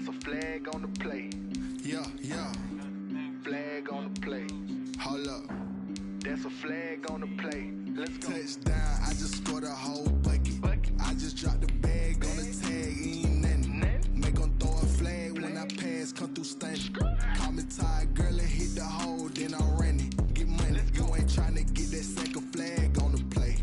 That's a flag on the play. Yeah, yeah. Flag on the play. Hold up. That's a flag on the play. Let's go. Touchdown, I just scored a whole bucket. I just dropped the bag on the tag, ain't nothing. Make 'em throw a flag when I pass, come through stunning. Call me tired, girl, and hit the hole, then I'm running. Get money, you ain't tryna get that second flag on the play.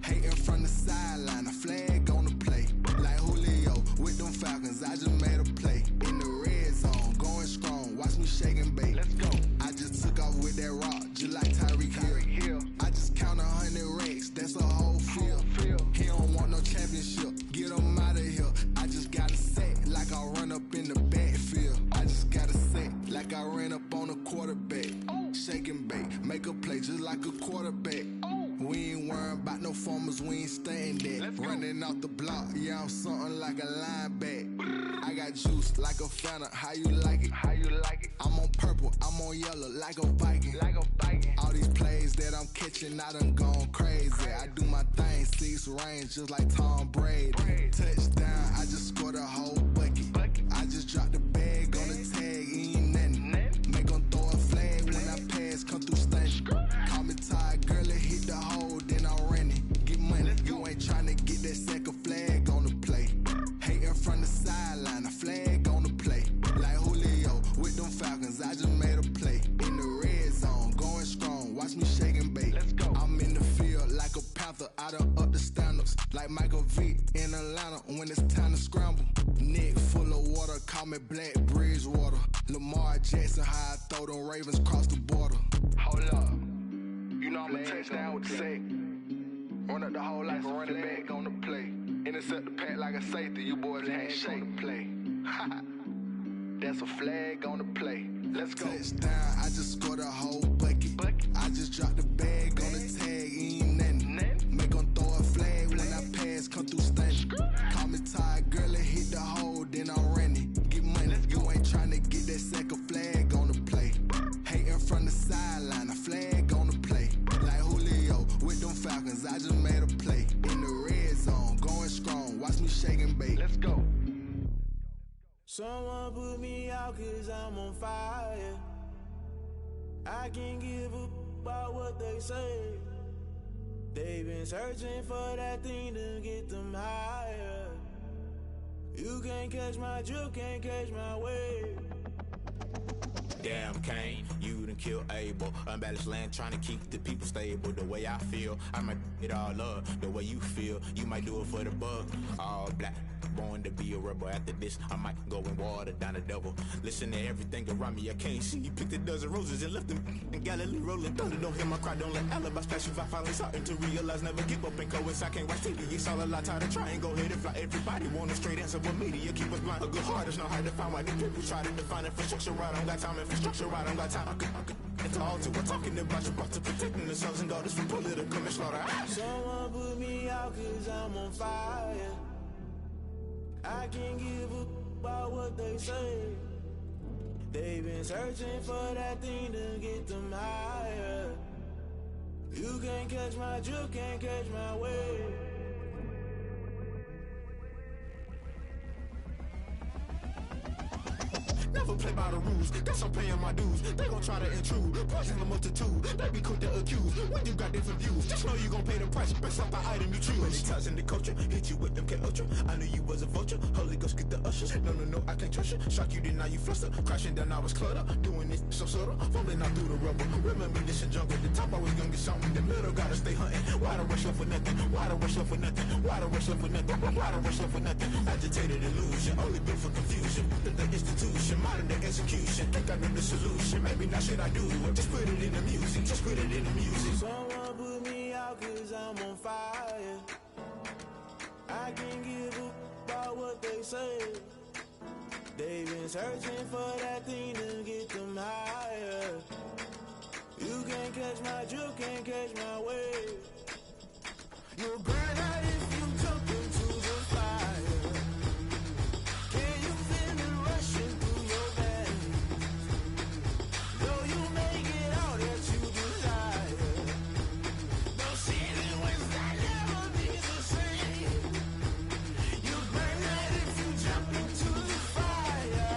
Hating from the sideline, a flag on the play. Like Julio with them Falcons, I just made a play. In the red zone, going strong, watch me shake and bake. Let's go. I just took off with that rock, just like Tyreek Hill. I just count 100 racks, that's a whole field. He don't want no championship, get him out of here. I just got a set like I run up in the backfield. I just got a set like I ran up on a quarterback. Shake and bake, make a play just like a quarterback. We ain't worrying about no formers, we ain't staying there. Running off the block, yeah, I'm something like a linebacker. I got juice like a Fanta, how you like it? How you like it? I'm on purple, I'm on yellow like a Viking. Like a Viking. All these plays that I'm catching, I done gone crazy. I do my thing, 6 range just like Tom Brady. Touchdown, I just scored a whole bucket. I just dropped the bag on the tag, ain't nothing. Make 'em throw a flag when I pass, come through stunning. Call me tired, girl, and hit the hole, then I'm running. Get money, you ain't tryna get that second flag on the play. Hating from the sideline, a flag on the play. Like Julio with them Falcons, I just made a play. In the red zone, going strong, watch me shake and bake. Let's go. I'm in the field like a panther, I done up the standards. Like Michael Vick in Atlanta when it's time to scramble. Neck full of water, call me Black Bridgewater. Lamar Jackson, how I throw them Ravens cross the border. Hold up. You know I'm a touchdown with the sack. Run up the whole like a running back on the play. Intercept the pack like a safety. You boys ain't shake the play. That's a flag on the play. Let's go. Touchdown, I just scored a whole bucket. I just dropped the bag on the tag, ain't nothing. Make 'em throw a flag when I pass, come through stunning. Call me tired, girl, and hit the hole, then I'm running. Get money, you ain't tryna get that second flag on the play. Hating from the sideline, a flag on the play. Like Julio with them Falcons, I just made a play. In the red zone, going strong, watch me shake and bake. Let's go. Someone put me out 'cause I'm on fire. I can't give a about what they say. They've been searching for that thing to get them higher. You can't catch my drift, can't catch my wave. Damn Kane, you done killed Abel. Unbalanced land trying to keep the people stable. The way I feel, I might it all up. The way you feel, you might do it for the bug. All black, born to be a rebel. After this, I might go and water down the devil. Listen to everything around me, I can't see. Picked a dozen roses and left them in Galilee rolling thunder. Don't hear my cry, don't let alibis flash. If I finally starting to realize, never give up and coincide. I can't watch TV, it's all a lot. Tired of trying, go ahead and fly. Everybody want a straight answer, but media keep us blind. A good heart is not hard to find. Why the people try to define infrastructure right? I don't got time, infrastructure right, I don't got time. I could it's all to we're talking about you, about to protecting the sons and daughters from political and slaughter. Someone put me out 'cause I'm on fire. I can't give a about what they say. They've been searching for that thing to get them higher. You can't catch my drift, can't catch my wave. Never play by the rules, guess I'm paying my dues. They gon' try to intrude, poison the multitude. They be quick to accuse, when you got different views. Just know you gon' pay the price, based off the item you choose. Many times in the culture, hit you with MK Ultra. I knew you was a vulture, Holy Ghost get the ushers. No, I can't trust you. Shock you, then now you fluster. Crashing down, I was cluttered. Doing this so subtle, fumbling out through the rubble. Remember this in jungle, the top I was gonna get something. The middle gotta stay hunting. Why the rush left for nothing? Why the rush left for nothing? Why the rush left for nothing? Why the rush left for nothing? Agitated illusion, only built for confusion. The institution, modern day execution. Think I know the solution. Maybe not shit I do. Just put it in the music. Just put it in the music. Someone put me out 'cause I'm on fire. I can't give a about what they say. They've been searching for that thing to get them higher. You can't catch my drift, can't catch my wave. You'll burn out if you jump into the fire. Can you feel it rushing through your veins? Though you may get all that you desire, those silhouettes that never be the same. You burn out if you jump into the fire.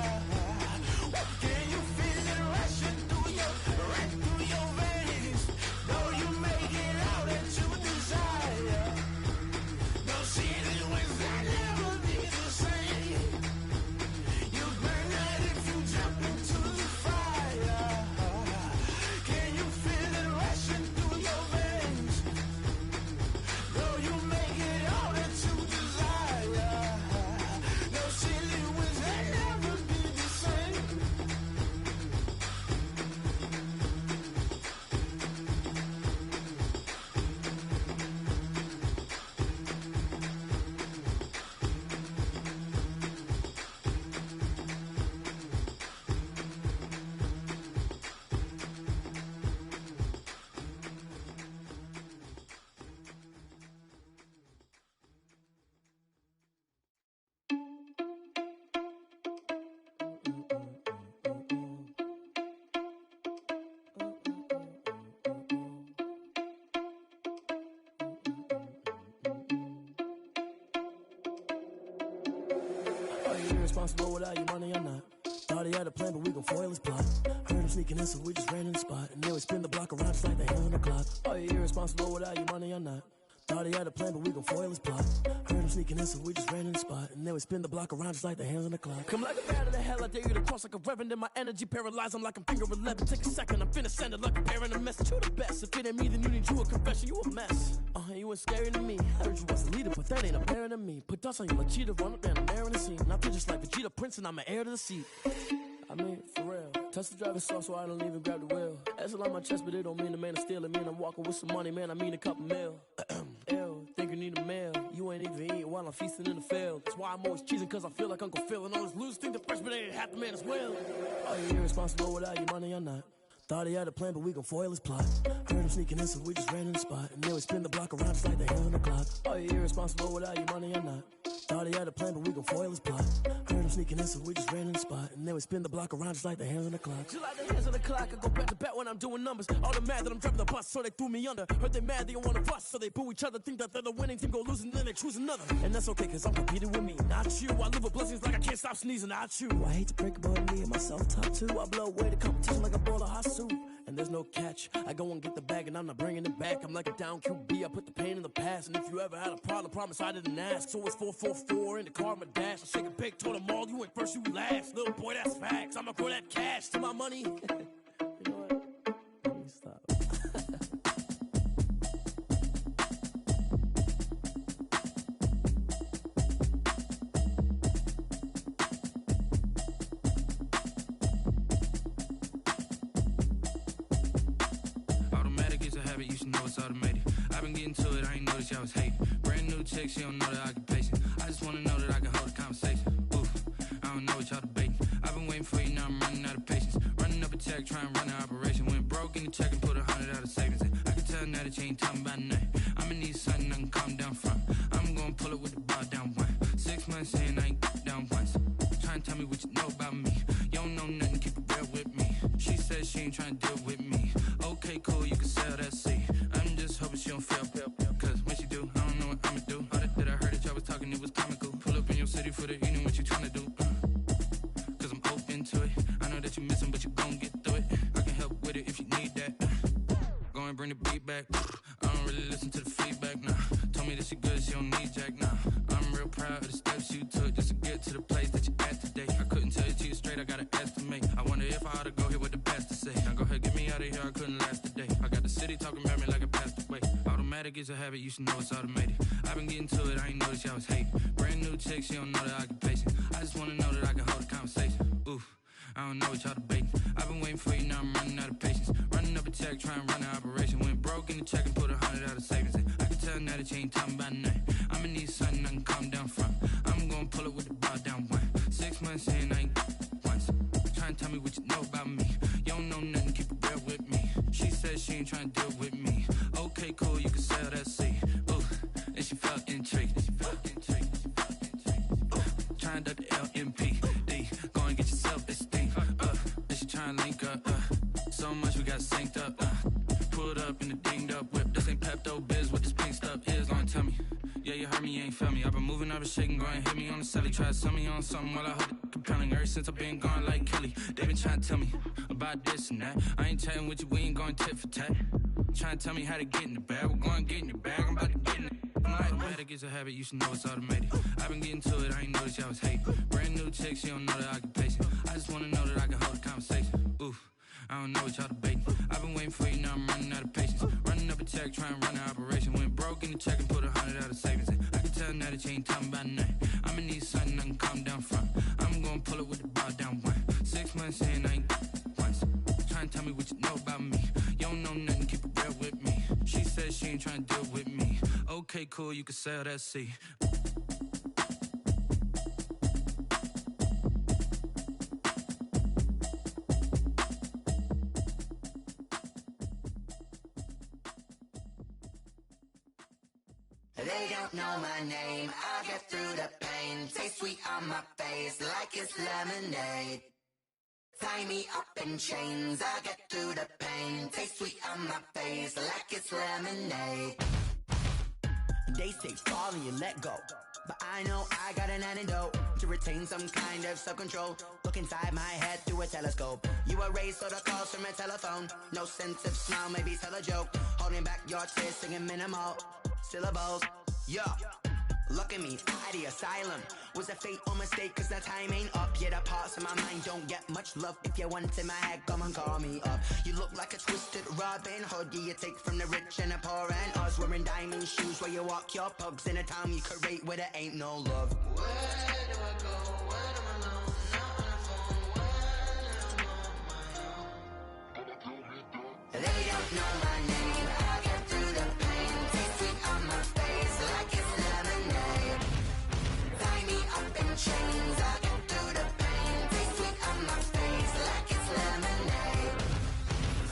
irresponsible without your money or not. Thought he had a plan, but we gon' foil his plot. Heard him sneaking in, so we just ran in the spot. And then we spin the block around just like the hands on the clock. Are you irresponsible without your money or not? Thought he had a plan, but we gon' foil his plot. Heard him sneaking in, so we just ran in the spot. And then we spin the block around just like the hands on the clock. Come like a bat of the hell, I dare you to cross like a reverend. In my energy paralyzed, I'm like I'm finger 11. Take a second, I'm finna send it like a parent a message. You the best, if it ain't me, then you need you a confession. You a mess, you ain't scary to me. Heard you was the leader, but that ain't apparent to me. Put dust on you like cheetah, run up down, I'm airing the scene. I feel just like Vegeta Prince, and I'm an heir to the seat. I mean, for real. Touch the driver's soft so I don't even grab the wheel. That's on my chest, but it don't mean the man is stealing. Mean I'm walking with some money, man, I mean a couple mil. Ew, think you need a meal. You ain't even eating while I'm feasting in the field. That's why I'm always cheesing, cause I feel like Uncle Phil. And all this loose think the freshman ain't half the man as well. Are you irresponsible without your money or not? Thought he had a plan, but we gon' foil his plot. Heard him sneaking in, so we just ran in the spot. And then we spin the block around just like the hands on the clock. Are you irresponsible without your money or not? Thought he had a plan, but we gon' foil his plot. Heard him sneaking in, so we just ran in the spot. And then we spin the block around just like the hands on the clock. Just like the hands on the clock, I go back to back when I'm doing numbers. All the mad that I'm driving the bus, so they threw me under. Heard they mad, they don't wanna bust, so they boo each other. Think that they're the winning team, go losing, then they choose another. And that's okay, cause I'm competing with me, not you. I live with blessings like I can't stop sneezing, not you. I hate to break about me and my self-talk too. I blow away the competition like a bowl of hot soup. And there's no catch, I go and get the bag and I'm not bringing it back. I'm like a down QB, I put the pain in the past. And if you ever had a problem, promise I didn't ask. So it's 444 in the car, my dash. I shake a big, told them all, you went first, you last. Little boy, that's facts, I'ma grow that cash to my money. You know what? Let me stop. You should know it's automated. I've been getting to it, I ain't noticed y'all was hating. Brand new chick, she don't know the occupation. I just wanna know that I can hold a conversation. Oof, I don't know what y'all debating. I've been waiting for you, now I'm running out of patience. Running up a check, trying to run an operation. Went broke in the check and put 100 out of savings in. I can tell now that you ain't talking about nothing. I'ma need something I can calm down from. I'm gonna pull it with the bar down one. 6 months in, I ain't down once. Trying to tell me what you know about me. You don't know nothing, keep it real with me. She says she ain't trying to deal with me. Okay, cool, you can sell that seat. I'm just hoping she don't fail. Cause when she do, I don't know what I'ma do. All that I heard that y'all was talking, it was comical. Pull up in your city for the evening, what you tryna do? Cause I'm open to it. I know that you missing, but you gon' get through it. I can help with it if you need that. Go and bring the beat back. I don't really listen to the feedback, nah. Told me that she good, she don't need jack, nah. I'm real proud of the steps you took just to get to the place that you at today. I couldn't tell you to you straight, I gotta estimate. I wonder if I ought to go here with the best to say. Now go ahead, get me out of here, I couldn't last a day. I got the city talking about me like I passed away. Automatic is a habit, you should know it's automated. I've been getting to it, I ain't noticed y'all was hating. Brand new chick, she don't know the occupation. I just wanna know that I can hold a conversation. Oof, I don't know what y'all debating. I've been waiting for you, now I'm running out of patience. Running up a check, trying to run an operation. Went broke in the check and put 100 out of savings in. I can tell now that you ain't talking about nothing. I'ma need something I can calm down from. I'm gonna pull it with the bar down one. 6 months in, I ain't once. Trying to tell me what you know about me. You don't know nothing, keep it real with me. She says she ain't trying to deal with me. Okay, cool, you can sell that seat. Ooh, and she felt intrigued. Trying to duck the LMPD. Go and get your self-esteem. And she trying to link up. So much we got synced up. Pulled up in the dinged up whip. This ain't Pepto-Biz, what this pink stuff is. Long tell me. Yeah, you heard me, you ain't felt me. I've been moving, I've been shaking, go and hit me on the celly. Try to sell me on something while I hold it compelling. Ever since I've been gone like Kelly, they been trying to tell me about this and that. I ain't chatting with you, we ain't going tit for tat. Trying to tell me how to get in the bag, we're going to get in your bag, I'm about to get in it. Automatic is a habit, you should know it's automated. I've been getting to it, I ain't noticed y'all was hating. Brand new chick, she don't know the occupation. I just wanna know that I can hold a conversation. Oof, I don't know what y'all debating. I've been waiting for you, now I'm running out of patience. Running up a check, trying to run an operation. Went broke in the check and put 100 out of savings in. I can tell now that you ain't talking about nothing. I'ma need something I can calm down from. I'm gonna pull it with the bar down one. 6 months in, I ain't once. Trying to tell me what you know about me. You don't know nothing, keep it real with me. She says she ain't trying to deal with me. Okay, cool, you can sell that seat. They don't know my name, I get through the pain. Taste sweet on my face like it's lemonade. Tie me up in chains, I get through the pain. Taste sweet on my face like it's lemonade. They say fall and you let go. but I know I got an antidote to retain some kind of self-control. Look inside my head through a telescope. You erase all the calls from a telephone. No sense of smile, maybe tell a joke. Holding back your tears, singing minimal syllables. Yeah. Look at me, at the asylum. Was a fate or mistake, cause the time ain't up. Yet the parts of my mind don't get much love. If you want in my head, come and call me up. You look like a twisted Robin Hood. You take from the rich and the poor and us. Wearing diamond shoes where you walk your pugs in a town you create where there ain't no love. Where do I go when I'm alone? Not on the phone when I'm on my own. They don't know my name. I get through the pain. Taste sweet on my face like it's lemonade. Tie me up in chains. I get through the pain. Taste sweet on my face like it's lemonade.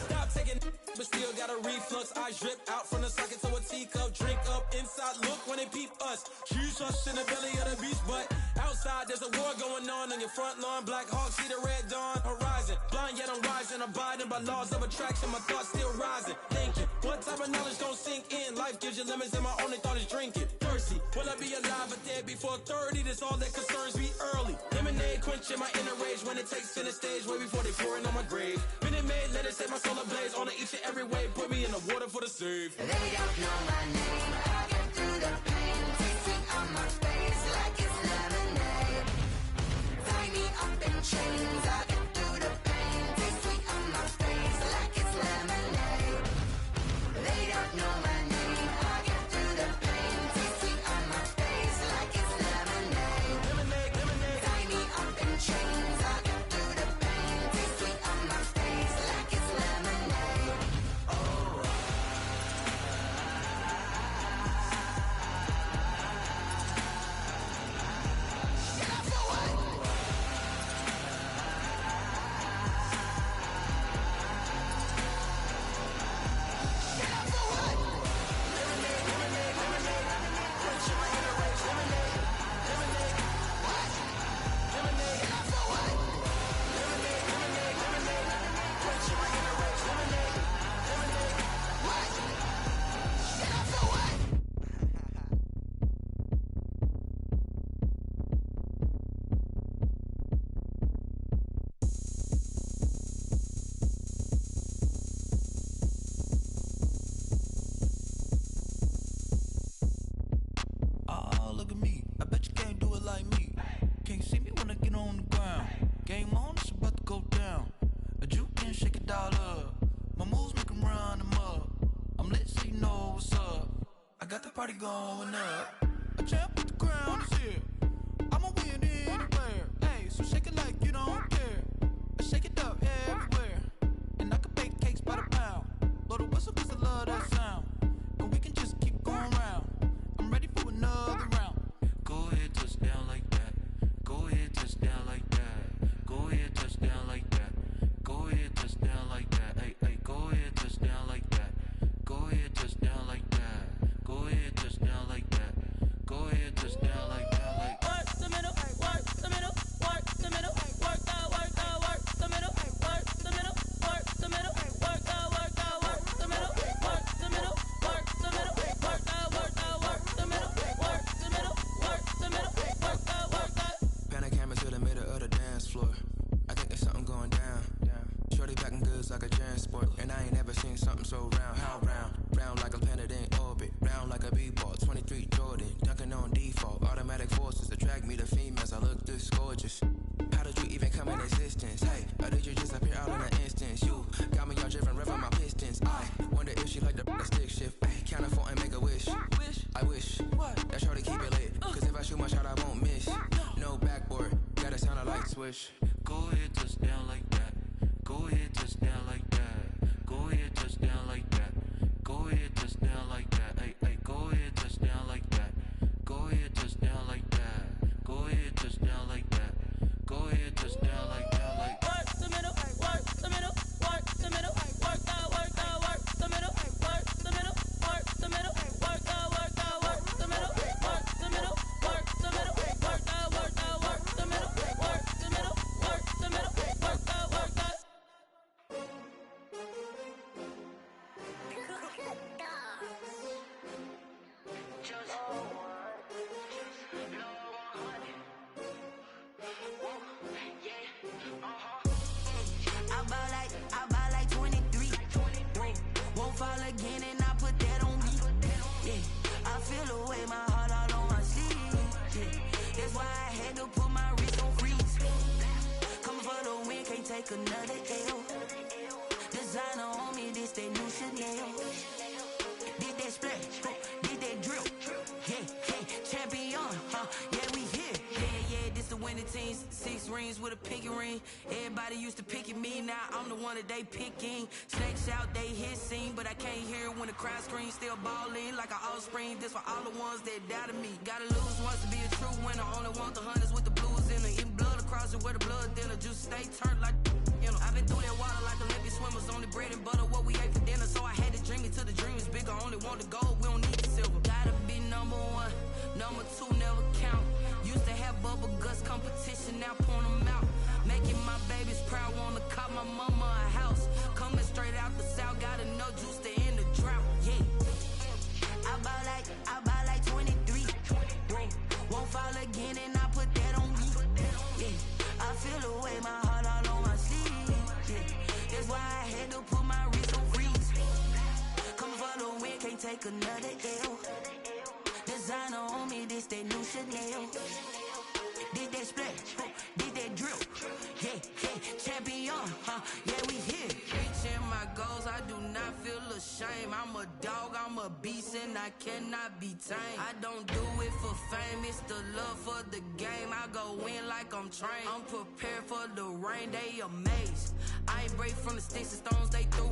Stop taking, but still got a reflux. I drip out from the socket to a teacup. Drink up inside. Look when they peep us. Shoes us in the belly of the beach, but outside there's a war going on your front lawn. Black Hawk see the red dawn horizon. Blind yet I'm rising, abiding by laws of attraction. My thoughts still rising, thinking what type of knowledge don't sink in. Life gives you limits and my only thought is drinking. Thirsty, will I be alive or dead before 30? That's all that concerns me early. Lemonade quenching my inner rage when it takes center stage way before they pour it on my grave. Minute Maid, let it set my soul ablaze. On each and every way, put me in the water for the save. They don't know my name. I get through the pain. Taste sweet on my face like it's lemonade. Tie me up in chains. I get through the pain. Taste sweet on my face like it's lemonade. They don't know my name. I get through the pain. Taste sweet on my face like it's lemonade. Lemonade, lemonade. Tie me up in chains. I get through the pain. Taste sweet on my face like it's lemonade. Oh. Get up for what? Get up for what? Lemonade, lemonade, lemonade. Quenching my inner rage. Lemonade, lemonade. What? Lemonade, Get up for what? lemonade, lemonade, lemonade. Quenching my inner rage. Lemonade, lemonade. What? Get up for what? Oh, look at me. I bet you can't do it like me. Can't see me when I get on the ground. Game on, it's about to go down. A juke can shake it all up. My moves make 'em run them up. I'm lit so you know what's up. I got the party going up. A champ with the crown is here. I'ma win anywhere. Hey, so shake it like you don't care. I shake it up everywhere. And I can bake cakes by the pound. Blow the whistle 'cause I love that sound. And we can just keep going round. I'm ready for another round. Go ahead, touch down like that. Go ahead, touch down like that. Go ahead, touch down like that. Go ahead, touch down like that. Hey, hey, go ahead, touch down like that. Go ahead, touch down like that. Go ahead, touch down like that. Go ahead, touch down like that. Like Work the middle, work the middle, work the middle, work out, work the middle, work the middle, work the middle, work out, work the middle, work the middle, work the middle, work out, work the middle, work the middle, work the middle, work out. Pan a camera to the middle of the dance floor. I think there's something going down. Shorty packing goods like a transport, and I ain't never seen something so round. How round? Round like a planet in orbit, round like a b-ball. 23 Jordan, dunking on default. Automatic forces attract me to females. I look this gorgeous. How did you even come in existence? Hey, or did you just appear out in an instance? You got me all driven, revving my pistons. I wonder if she like the stick shift. Ay, count a four and make a wish. I wish that shorty keep it lit. Cause if I shoot my shot, I won't miss. No backboard, gotta sound a light switch. go ahead, touch down like that. Go ahead, touch down like that. Go ahead, touch down like that. Go ahead, touch down like that. Hey, hey, go ahead, touch down like that. Go ahead, touch down like that. Go ahead, touch down like that. Go ahead, touch down like that. Like Work the middle, work the middle, work the middle, work out, work the middle, work the middle, work the middle, work out, work the middle, work the middle, work the middle, work out, work the middle, work the middle, work the middle, fall again and I put that on me. Yeah, I feel away, my heart all on my sleeve. Yeah, that's why I had to put my wrist on freeze. Coming for the win, can't take another L. Designer on me, this that new Chanel. Did that splash, did that drill. Yeah, champion, yeah, we here. Yeah, this the winning team. 6 rings with a pinky ring. Everybody used to pick at me, now I'm the one that they picking. Snakes out, they hit scene, but I can't hear when the crowd screams. Still balling like an offspring. This for all the ones that doubted me. Gotta lose once to be a true winner. Only want the hunters with the blues in it. Eating blood across it where the blood thinner. Just stay turned like, you know. I've been through that water like Olympic swimmers. Only bread and butter, what we ate for dinner. So I had to dream it till the dream is bigger. Only want the gold, we don't need the silver. Gotta be number 1, number 2 never count. Used to have bubble guts competition, now point them out. Making my babies proud, wanna cop my mama a house. Coming straight out the south, got enough juice to end the drought. Yeah, I buy like 23. Won't fall again and I put that on me. Yeah, I feel away, my heart all on my sleeve. Yeah, that's why I had to put my wrist on freeze. Coming for the win, can't take another L. Designer on me, this that new Chanel. Did that splash, did that drill. Yeah, champion, yeah, we here. Reaching my goals, I do not feel ashamed. I'm a dog, I'm a beast, and I cannot be tamed. I don't do it for fame, it's the love for the game. I go in like I'm trained. I'm prepared for the rain, they amazed. I ain't break from the sticks and stones they threw.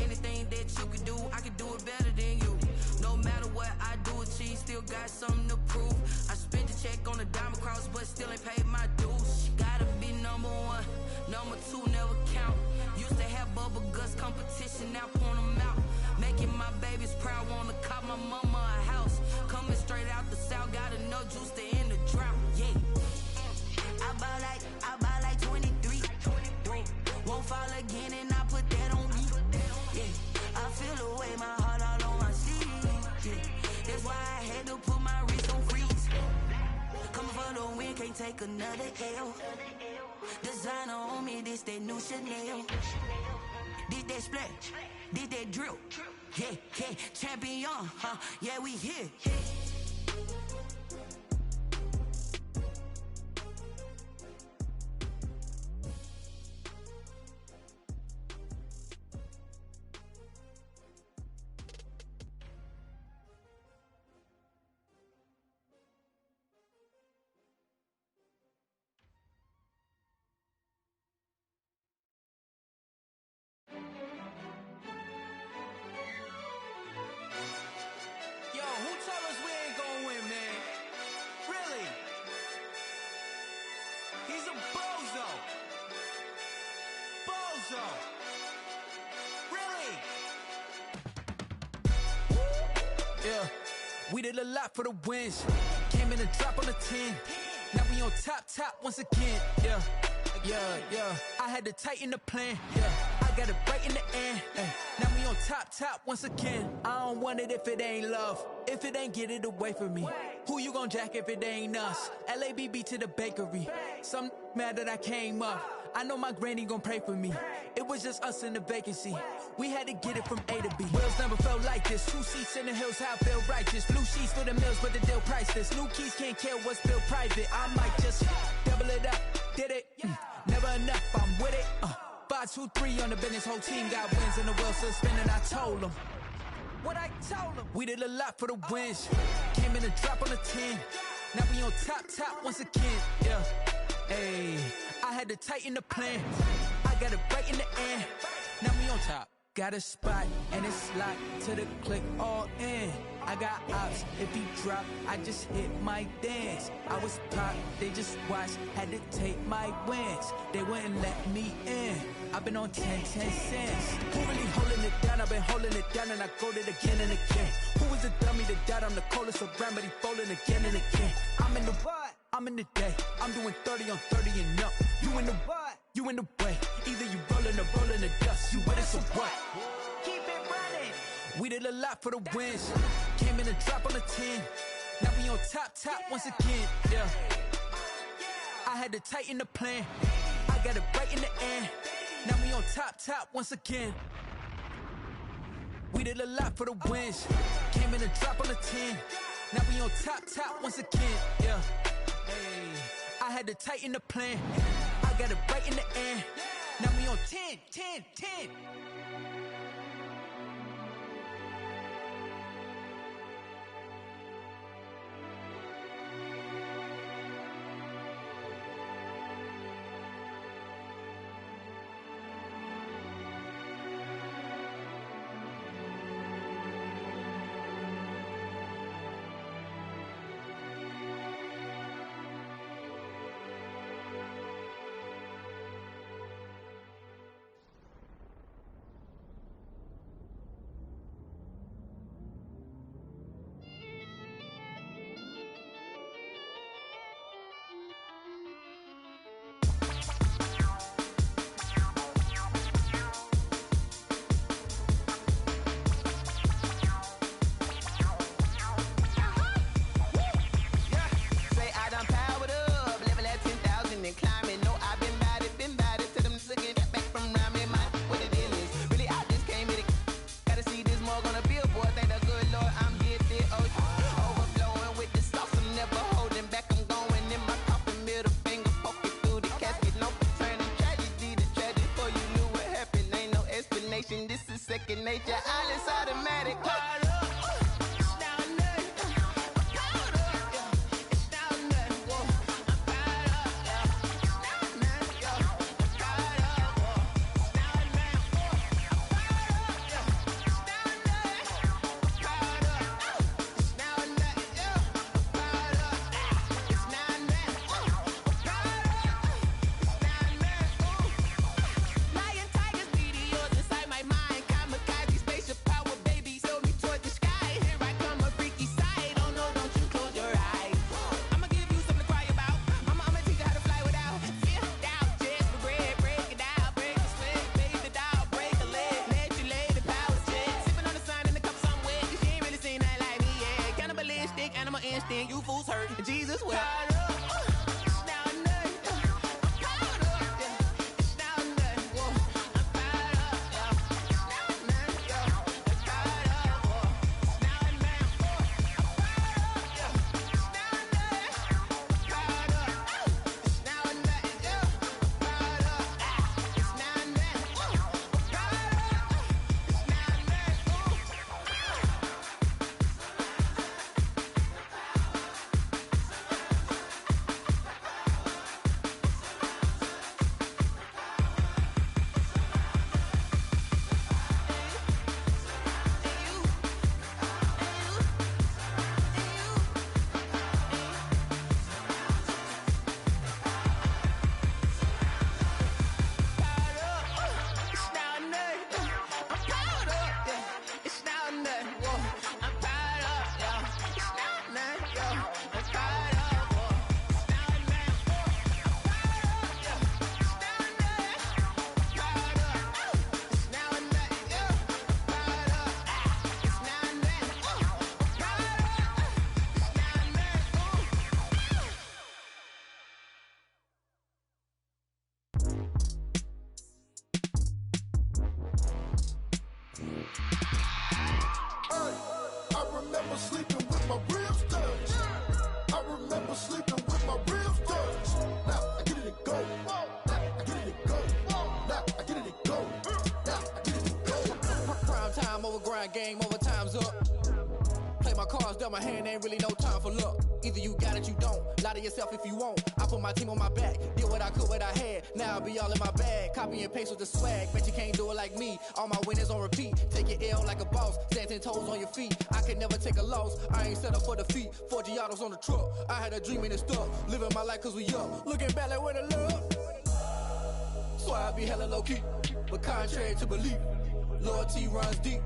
Anything that you can do, I can do it better than you. No matter what I do, achieve, still got something to prove. I spent the check on the diamond cross, but still ain't paid my dues. Gotta be number 1, number 2 never count. Used to have bubble guts competition, now point them out. Making my babies proud, wanna cop my mama a house. Coming straight out the south, got enough juice to end the drought. Yeah, I buy like 23. Won't fall again and I put that on me. Yeah, I feel away, my heart all on my sleeve. Yeah, that's why I had to put my wrist on freeze. Coming for the win, can't take another L. Designer on me, this that new Chanel. Did that splash, did that drill. Yeah, champion, yeah, we here. Yeah, we did a lot for the wins. Came in a drop on the 10. Now we on top once again. Yeah. I had to tighten the plan. Yeah, I got it right in the end. Now we on top once again. I don't want it if it ain't love. If it ain't, get it away from me. Who you gon' jack if it ain't us? LABB to the bakery. Some mad that I came up. I know my granny gon' pray for me. It was just us in the vacancy. We had to get it from A to B. Wheels never felt like this. 2 seats in the hills, how I feel righteous. Blue sheets for the mills, but the deal priceless. New keys can't care what's built private. I might just double it up. Did it? Never enough, I'm with it. 5, 2, 3 on the business. Whole team got wins and the wheels still spinning. I told them what I told them. We did a lot for the wins. Came in a drop on the 10. Now we on top once again. Yeah. Hey, I had to tighten the plan. I got it right in the end. Now we on top. Got a spot and it's locked to the click all in. I got ops, if he drop, I just hit my dance. I was pop, they just watched, had to take my wins. They wouldn't let me in. I've been on 10 cents. Who really holding it down? I've been holding it down and I go it again and again. Who was the dummy that died? I'm the coldest around, but he folding again and again. I'm in the what? I'm in the day. I'm doing 30 on 30 and up. You in the what? You in the way. Either you rolling or rolling the dust. You with us or what? Keep it running. We did a lot for the wins. Came in a drop on the 10. Now we on top once again. Yeah. I had to tighten the plan. I got it right in the end. Now we on top once again. We it a lot for the wins. Came in a drop on the 10. Now we on top once again, yeah. Hey, I had to tighten the plan. I got it right in the end. Now we on 10. This is second nature. All is automatic. Instinct, you fools hurt. Jesus will. Game over, time's up. Play my cards dealt my hand, ain't really no time for luck. Either you got it, you don't. Lie to yourself if you won't. I put my team on my back, did what I could, what I had. Now I'll be all in my bag. Copy and paste with the swag. Bet you can't do it like me. All my winners on repeat. Take your L like a boss. Stand 10 toes on your feet. I could never take a loss. I ain't set up for defeat. 4 Giottos on the truck. I had a dream and it's stuck. Living my life cause we up. Looking back like where the love. Swear I be hella low key. But contrary to belief, loyalty runs deep.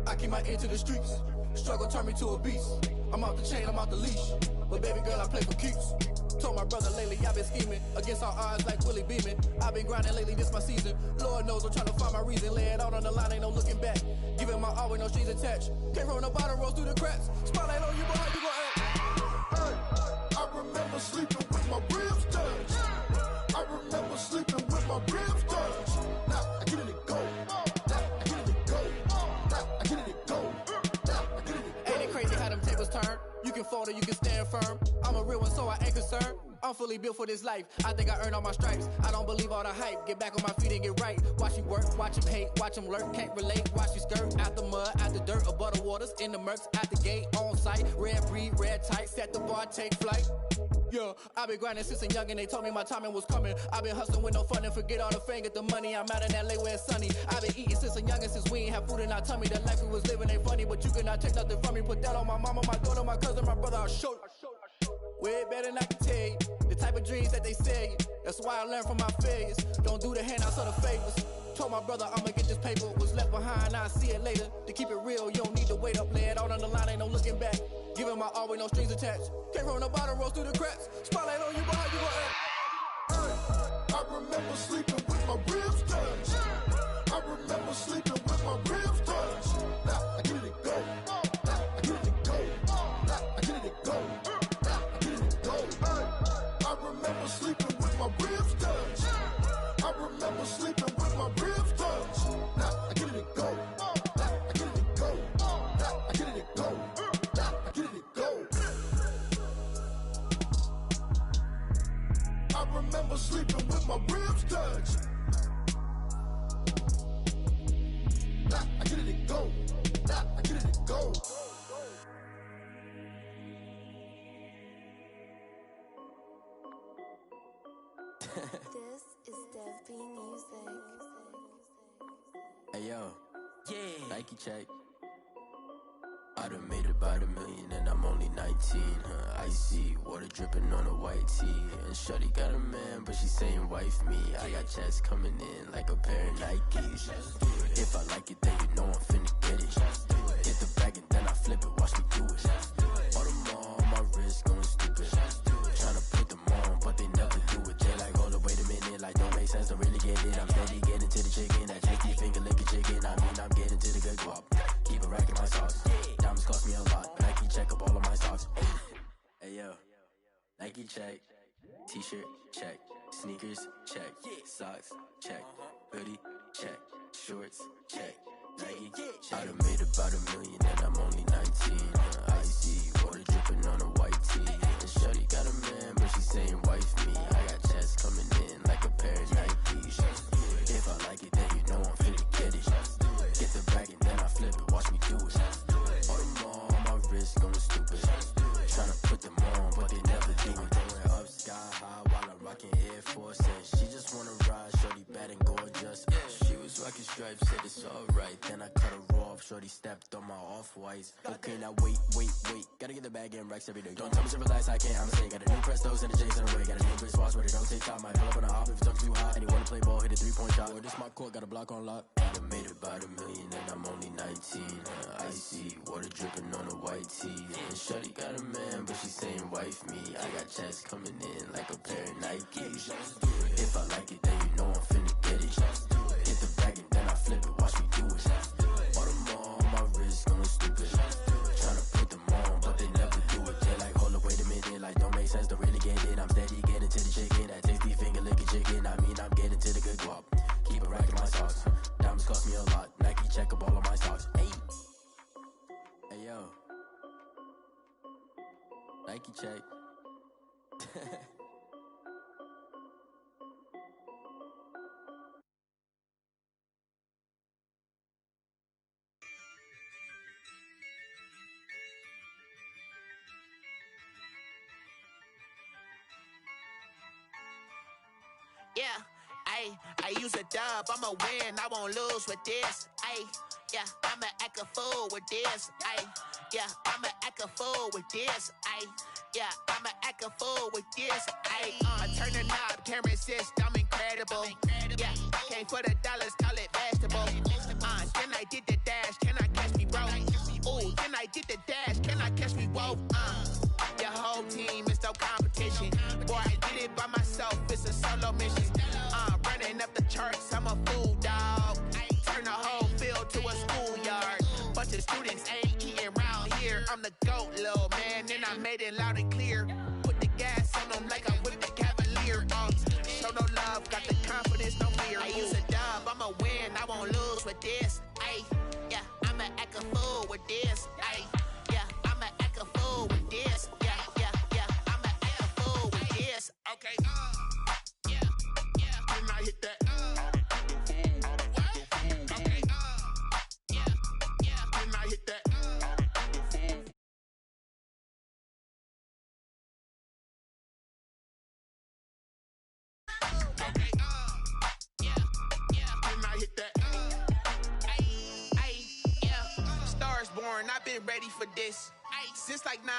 I keep my ear to the streets. Struggle turned me to a beast. I'm off the chain, I'm off the leash. But baby girl, I play for keeps. Told my brother lately I've been scheming against all odds like Willie Beeman. I've been grinding lately, this my season. Lord knows I'm trying to find my reason. Lay it out on the line, ain't no looking back. Giving my all with no strings attached. Can't roll no bottom, rolls through the cracks. Spotlight on you, boy, how you gon' act? Hey, I remember sleeping with my ribs touched. I remember sleeping with my ribs touched. Now I get it to go. Now I get it to go. Now I get it to go. turn. You can fold or you can stand firm. I'm a real one, so I ain't concerned. I'm fully built for this life. I think I earned all my stripes. I don't believe all the hype. Get back on my feet and get right. Watch you work, watch him hate, watch him lurk. Can't relate, watch you skirt. Out the mud, out the dirt, above the waters, in the murks, out the gate, on site. Red breed, red tight, set the bar, take flight. Yeah, I been grinding since a young and they told me my timing was coming. I been hustling with no fun and forget all the fame, get the money. I'm out in LA where it's sunny. I been eating since a young and since we ain't have food in our tummy. The life we was living ain't funny, but you cannot take nothing from me. Put that on my mama, my daughter, my cousin, my brother, I'll show you. Way better than I can tell you. The type of dreams that they sell you. That's why I learned from my failures. Don't do the handouts or the favors. Told my brother I'ma get this paper. Was left behind, I'll see it later. To keep it real, you don't need to wait up. Lay it all on the line, ain't no looking back. Giving my all with no strings attached. Came from the bottom, rose through the cracks. Spotlight on you, but how you gon' act? I remember sleeping with my ribs touched. I remember sleeping with my ribs touched. Now I get it go. Now I get it go. Now I get it go. Now I get it go. I remember sleeping with my ribs touched. I remember sleeping with my ribs touched. Now I get it go. Now I get it go. Now I get it go. Now I get it go. I remember sleeping with my ribs touched. Nah, I get it go. Nah, I get it go. This is Dev B Music. Hey yo, yeah, Nike check. I done made about $1 million and I'm only 19. Icy water dripping on a white tee. And shorty got a man, but she saying wife me. I got checks coming in like a pair of Nikes. If I like it, then you know I'm finna get it. Hit the bag and then I flip it, watch me do it. All them on my wrist going stupid. Tryna put them on, but they never do it. They like, hold up, wait a minute, like don't make sense, don't really get it. I'm steady getting to the chicken, that tasty finger licking chicken. I mean, I'm getting to the good guap. Keep a rack in my socks. Diamonds cost me a lot. Nike check up all of my socks. Hey yo, Nike check. T-shirt check. Sneakers check. Socks check. Hoodie check. Shorts check. Nike check. I done made about $1 million and I'm only 19. Icy water dripping on a white tee. And shorty got a man, but she saying wife me. I got checks coming in like a pair of Nikes. If I like it, then you know I'm finna get it. Get the bag and then I flip it, watch me do it. All them on my wrist going stupid. Tryna put them on, but they never do it. Going up sky high while I'm rocking Air Force. And she just wanna ride, shorty bad and gorgeous. She was rocking stripes, said it's alright. Then I cut her off, shorty stepped on my off-whites. Okay, now wait. Gotta get the bag and racks every day. Don't tell me to relax, I can't, I'm say. Got a new Prestos and a J's in a way. Got a new wristwatch, but it don't take time. I pull up on a hop if it's talking too hot. And you wanna play ball, hit a 3-point shot. Or this my court, got a block on lock. I done made about $1 million and I'm only 19. Icy water dripping on a white tee. And shorty got a man, but she saying wife me. I got checks coming in like a pair of Nikes. If I like it, then you know I'm finna get it. Hit the bag and then I flip it, watch me do it. All them on my wrist going stupid. Tryna put them on, but they never do it. They like, hold up, wait a minute, like don't make sense, don't really get it. I'm steady getting to the chicken, that tasty finger licking chicken. I mean, I'm getting to the good guap. Keep a rack in my socks. Diamonds cost me a lot. Nike check up all of my socks. Hey yo, Nike check. Yeah, I use a dub, I'ma win, I won't lose with this. Yeah, I'ma act a fool with this. Yeah, I'ma act a fool with this. Yeah, I'ma act a fool with this. I turn the knob, can't resist, I'm incredible. Yeah, came for the dollars, call it vegetable. Then I did the dash, can I catch me, bro? Ooh, then I did the dash, can I catch me, whoa? Your whole team is no competition. Boy, I did it by myself, it's a solo mission. Running up the charts, I'm a fool, dog. Turn the whole field to a schoolyard. Bunch of students ain't eating round here. I'm the GOAT, little man, and I made it loud and clear. Put the gas on them like I'm with the Cavalier. Show no love, got the confidence, no fear. I use a dub, I'ma win, I won't lose with this. Yeah, I'ma act a fool with this. Yeah, I'ma act a fool sworn, I've been ready for this. Since like 9-5,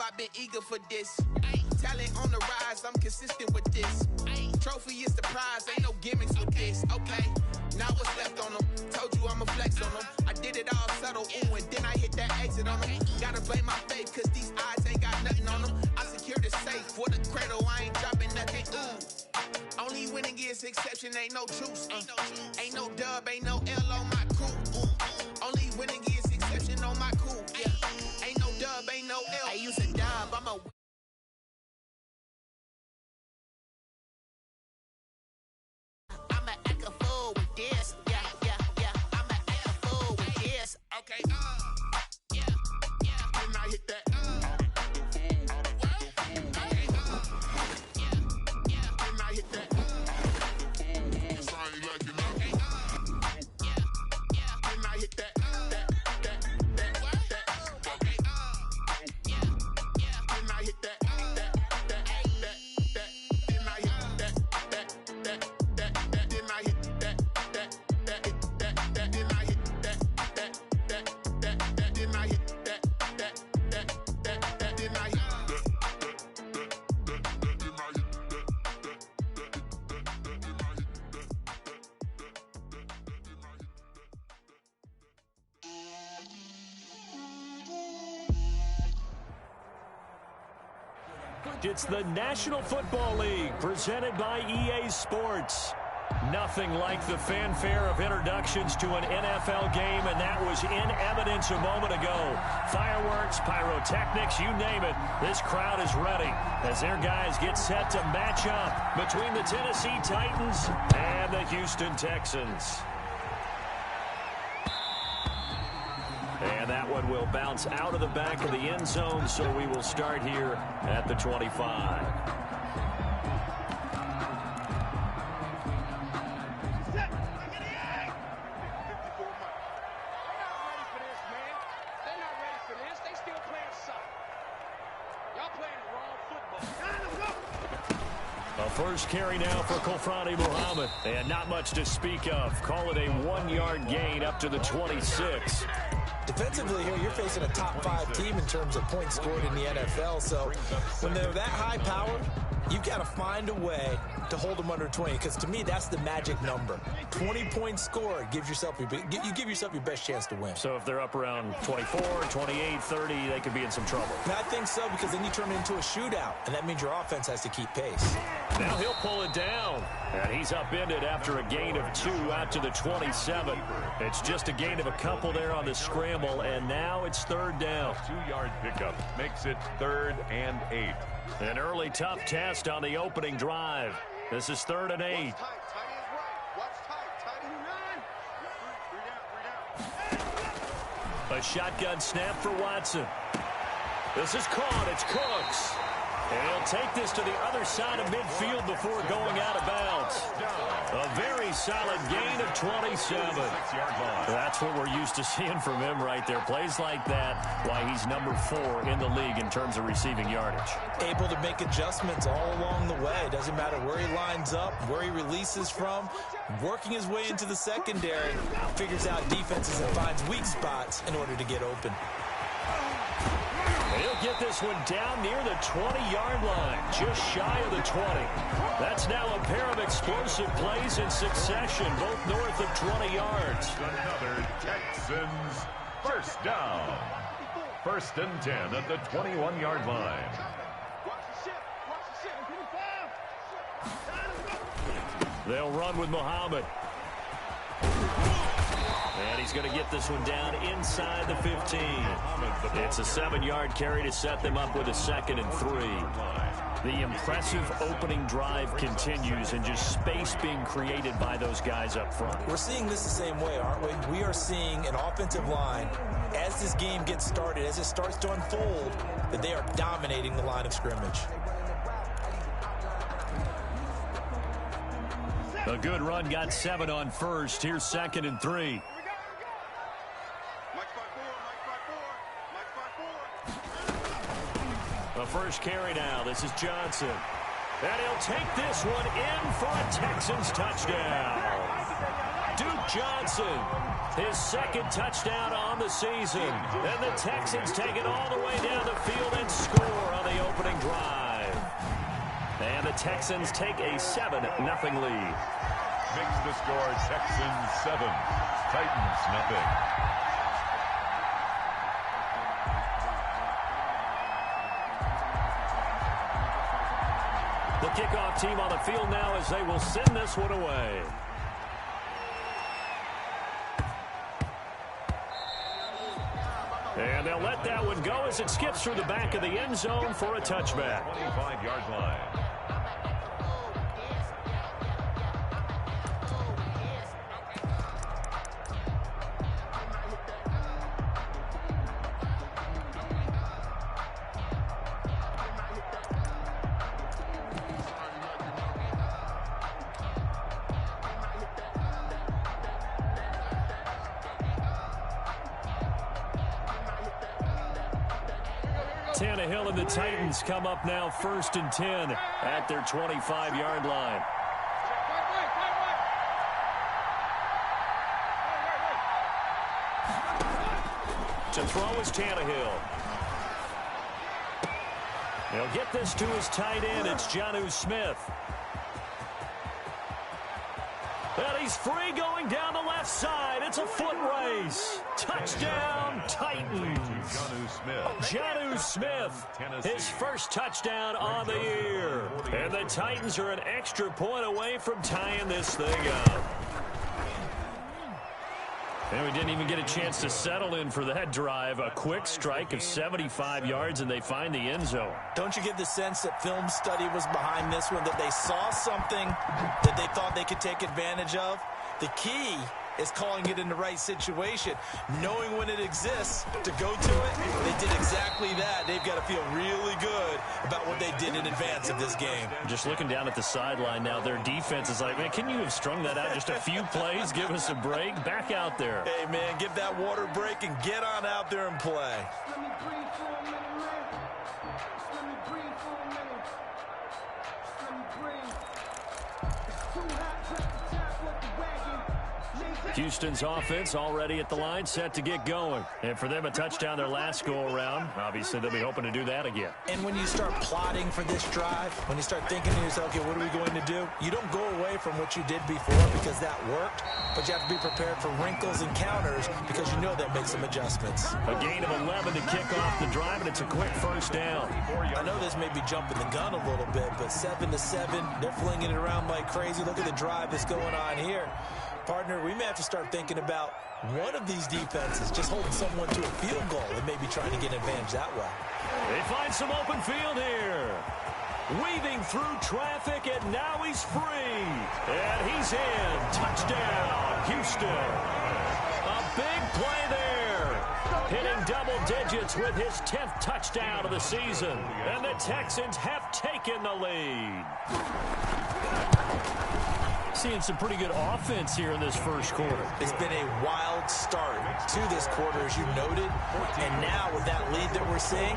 I've been eager for this. Talent on the rise, I'm consistent with this. Trophy is the prize, ain't no gimmicks with this. Okay, now what's left on them? Told you I'ma flex on them. I did it all subtle, ooh, and then I hit that exit on them. Gotta blame my faith, cause these eyes ain't got nothing on them. I secured the safe for the cradle, I ain't dropping nothing, ooh. Only winning is exception, ain't no truce. Ain't no dub, ain't no L on my crew. Only winning is exception on my crew. Yeah. Ain't no dub, ain't no L. I use a dub, I'm a. I'ma act a fool with this. Yeah, yeah, yeah. I'ma act a fool with this. Okay, yeah, yeah. Then I hit that. Okay, yeah, yeah. Then I hit that. It's the National Football League presented by EA Sports. Nothing like the fanfare of introductions to an NFL game, and that was in evidence a moment ago. Fireworks, pyrotechnics, you name it. This crowd is ready as their guys get set to match up between the Tennessee Titans and the Houston Texans. And that one will bounce out of the back of the end zone, so we will start here at the 25. A first carry now for Kofrani Muhammad, and not much to speak of. Call it a 1-yard gain up to the 26. Defensively here, you're facing a top 5 team in terms of points scored in the NFL. So when they're that high powered, you've got to find a way to hold them under 20, because to me, that's the magic number. 20 points scored gives yourself you give yourself your best chance to win. So if they're up around 24, 28, 30, they could be in some trouble. And I think so, because then you turn it into a shootout, and that means your offense has to keep pace. Now he'll pull it down, and he's upended after a gain of 2 out to the 27. It's just a gain of a couple there on the scramble, and now it's third down. 2-yard pickup makes it 3rd and 8. An early tough test on the opening drive. This is 3rd and 8. A shotgun snap for Watson. This is caught. It's Cooks. And he'll take this to the other side of midfield before going out of bounds. A very solid gain of 27. That's what we're used to seeing from him right there. Plays like that, why he's number 4 in the league in terms of receiving yardage. Able to make adjustments all along the way. Doesn't matter where he lines up, where he releases from. Working his way into the secondary, figures out defenses and finds weak spots in order to get open. He'll get this one down near the 20-yard line, just shy of the 20. That's now a pair of explosive plays in succession, both north of 20 yards. Another Texans first down. 1st and 10 at the 21-yard line. They'll run with Muhammad. And he's going to get this one down inside the 15. It's a 7-yard carry to set them up with a 2nd and 3. The impressive opening drive continues, and just space being created by those guys up front. We're seeing this the same way, aren't we? We are seeing an offensive line, as this game gets started, as it starts to unfold, that they are dominating the line of scrimmage. A good run, got 7 on first. Here's 2nd and 3. The first carry now. This is Johnson. And he'll take this one in for a Texans touchdown. Duke Johnson, his second touchdown on the season. And the Texans take it all the way down the field and score on the opening drive. And the Texans take a 7-0 lead. Makes the score Texans 7, Titans nothing. The kickoff team on the field now as they will send this one away. And they'll let that one go as it skips through the back of the end zone for a touchback. 25-yard line. Tannehill and the Titans come up now 1st and 10 at their 25-yard line. To throw is Tannehill. He'll get this to his tight end. It's Jonnu Smith. And he's free going down the left side. It's a foot race. Touchdown, Titans. Jonnu Smith, his first touchdown on the year. And the Titans are an extra point away from tying this thing up. And we didn't even get a chance to settle in for that drive. A quick strike of 75 yards, and they find the end zone. Don't you get the sense that film study was behind this one, that they saw something that they thought they could take advantage of? The key is calling it in the right situation, knowing when it exists to go to it. They did exactly that. They've got to feel really good about what they did in advance of this game. Just looking down at the sideline now, their defense is like, man, can you have strung that out just a few plays? Give us a break. Back out there. Hey, man, give that water break and get on out there and play. Houston's offense already at the line, set to get going. And for them, a touchdown their last go-around. Obviously, they'll be hoping to do that again. And when you start plotting for this drive, when you start thinking to yourself, okay, what are we going to do? You don't go away from what you did before because that worked, but you have to be prepared for wrinkles and counters because you know they'll make some adjustments. A gain of 11 to kick off the drive, and it's a quick first down. I know this may be jumping the gun a little bit, but 7-7, they're flinging it around like crazy. Look at the drive that's going on here. Partner, we may have to start thinking about one of these defenses just holding someone to a field goal and maybe trying to get an advantage that way. They find some open field here. Weaving through traffic, and now he's free. And he's in. Touchdown, Houston. A big play there. Hitting double digits with his 10th touchdown of the season. And the Texans have taken the lead. Seeing some pretty good offense here in this first quarter. It's been a wild start to this quarter, as you noted. And now with that lead that we're seeing,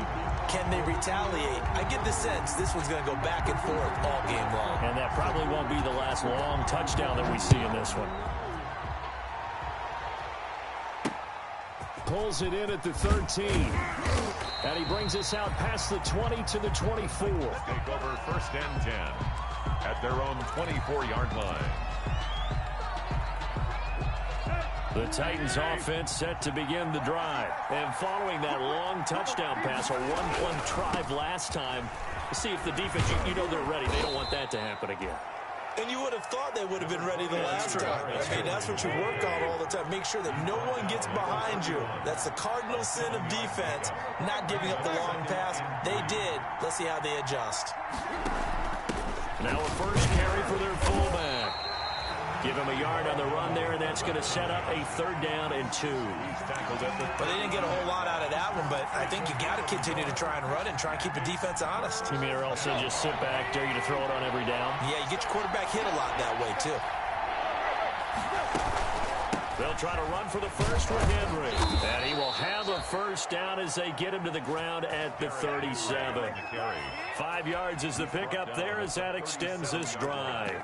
can they retaliate? I get the sense this one's going to go back and forth all game long. And that probably won't be the last long touchdown that we see in this one. Pulls it in at the 13. And he brings us out past the 20 to the 24. Take over 1st and 10 at their own 24-yard line. The Titans offense set to begin the drive. And following that long touchdown pass, a one-play drive last time, see if the defense, you know they're ready. They don't want that to happen again. And you would have thought they would have been ready the last time. I mean, that's what you work on all the time. Make sure that no one gets behind you. That's the cardinal sin of defense, not giving up the long pass. They did. Let's see how they adjust. Now a first carry for their fullback. Give him a yard on the run there, and that's going to set up a 3rd down and 2. Well, they didn't get a whole lot out of that one, but I think you got to continue to try and run and try and keep the defense honest. You mean, or else they just sit back, dare you to throw it on every down? Yeah, you get your quarterback hit a lot that way, too. They'll try to run for the first with Henry. And he will have a first down as they get him to the ground at the 37. 5 yards is the pickup there as that extends this drive.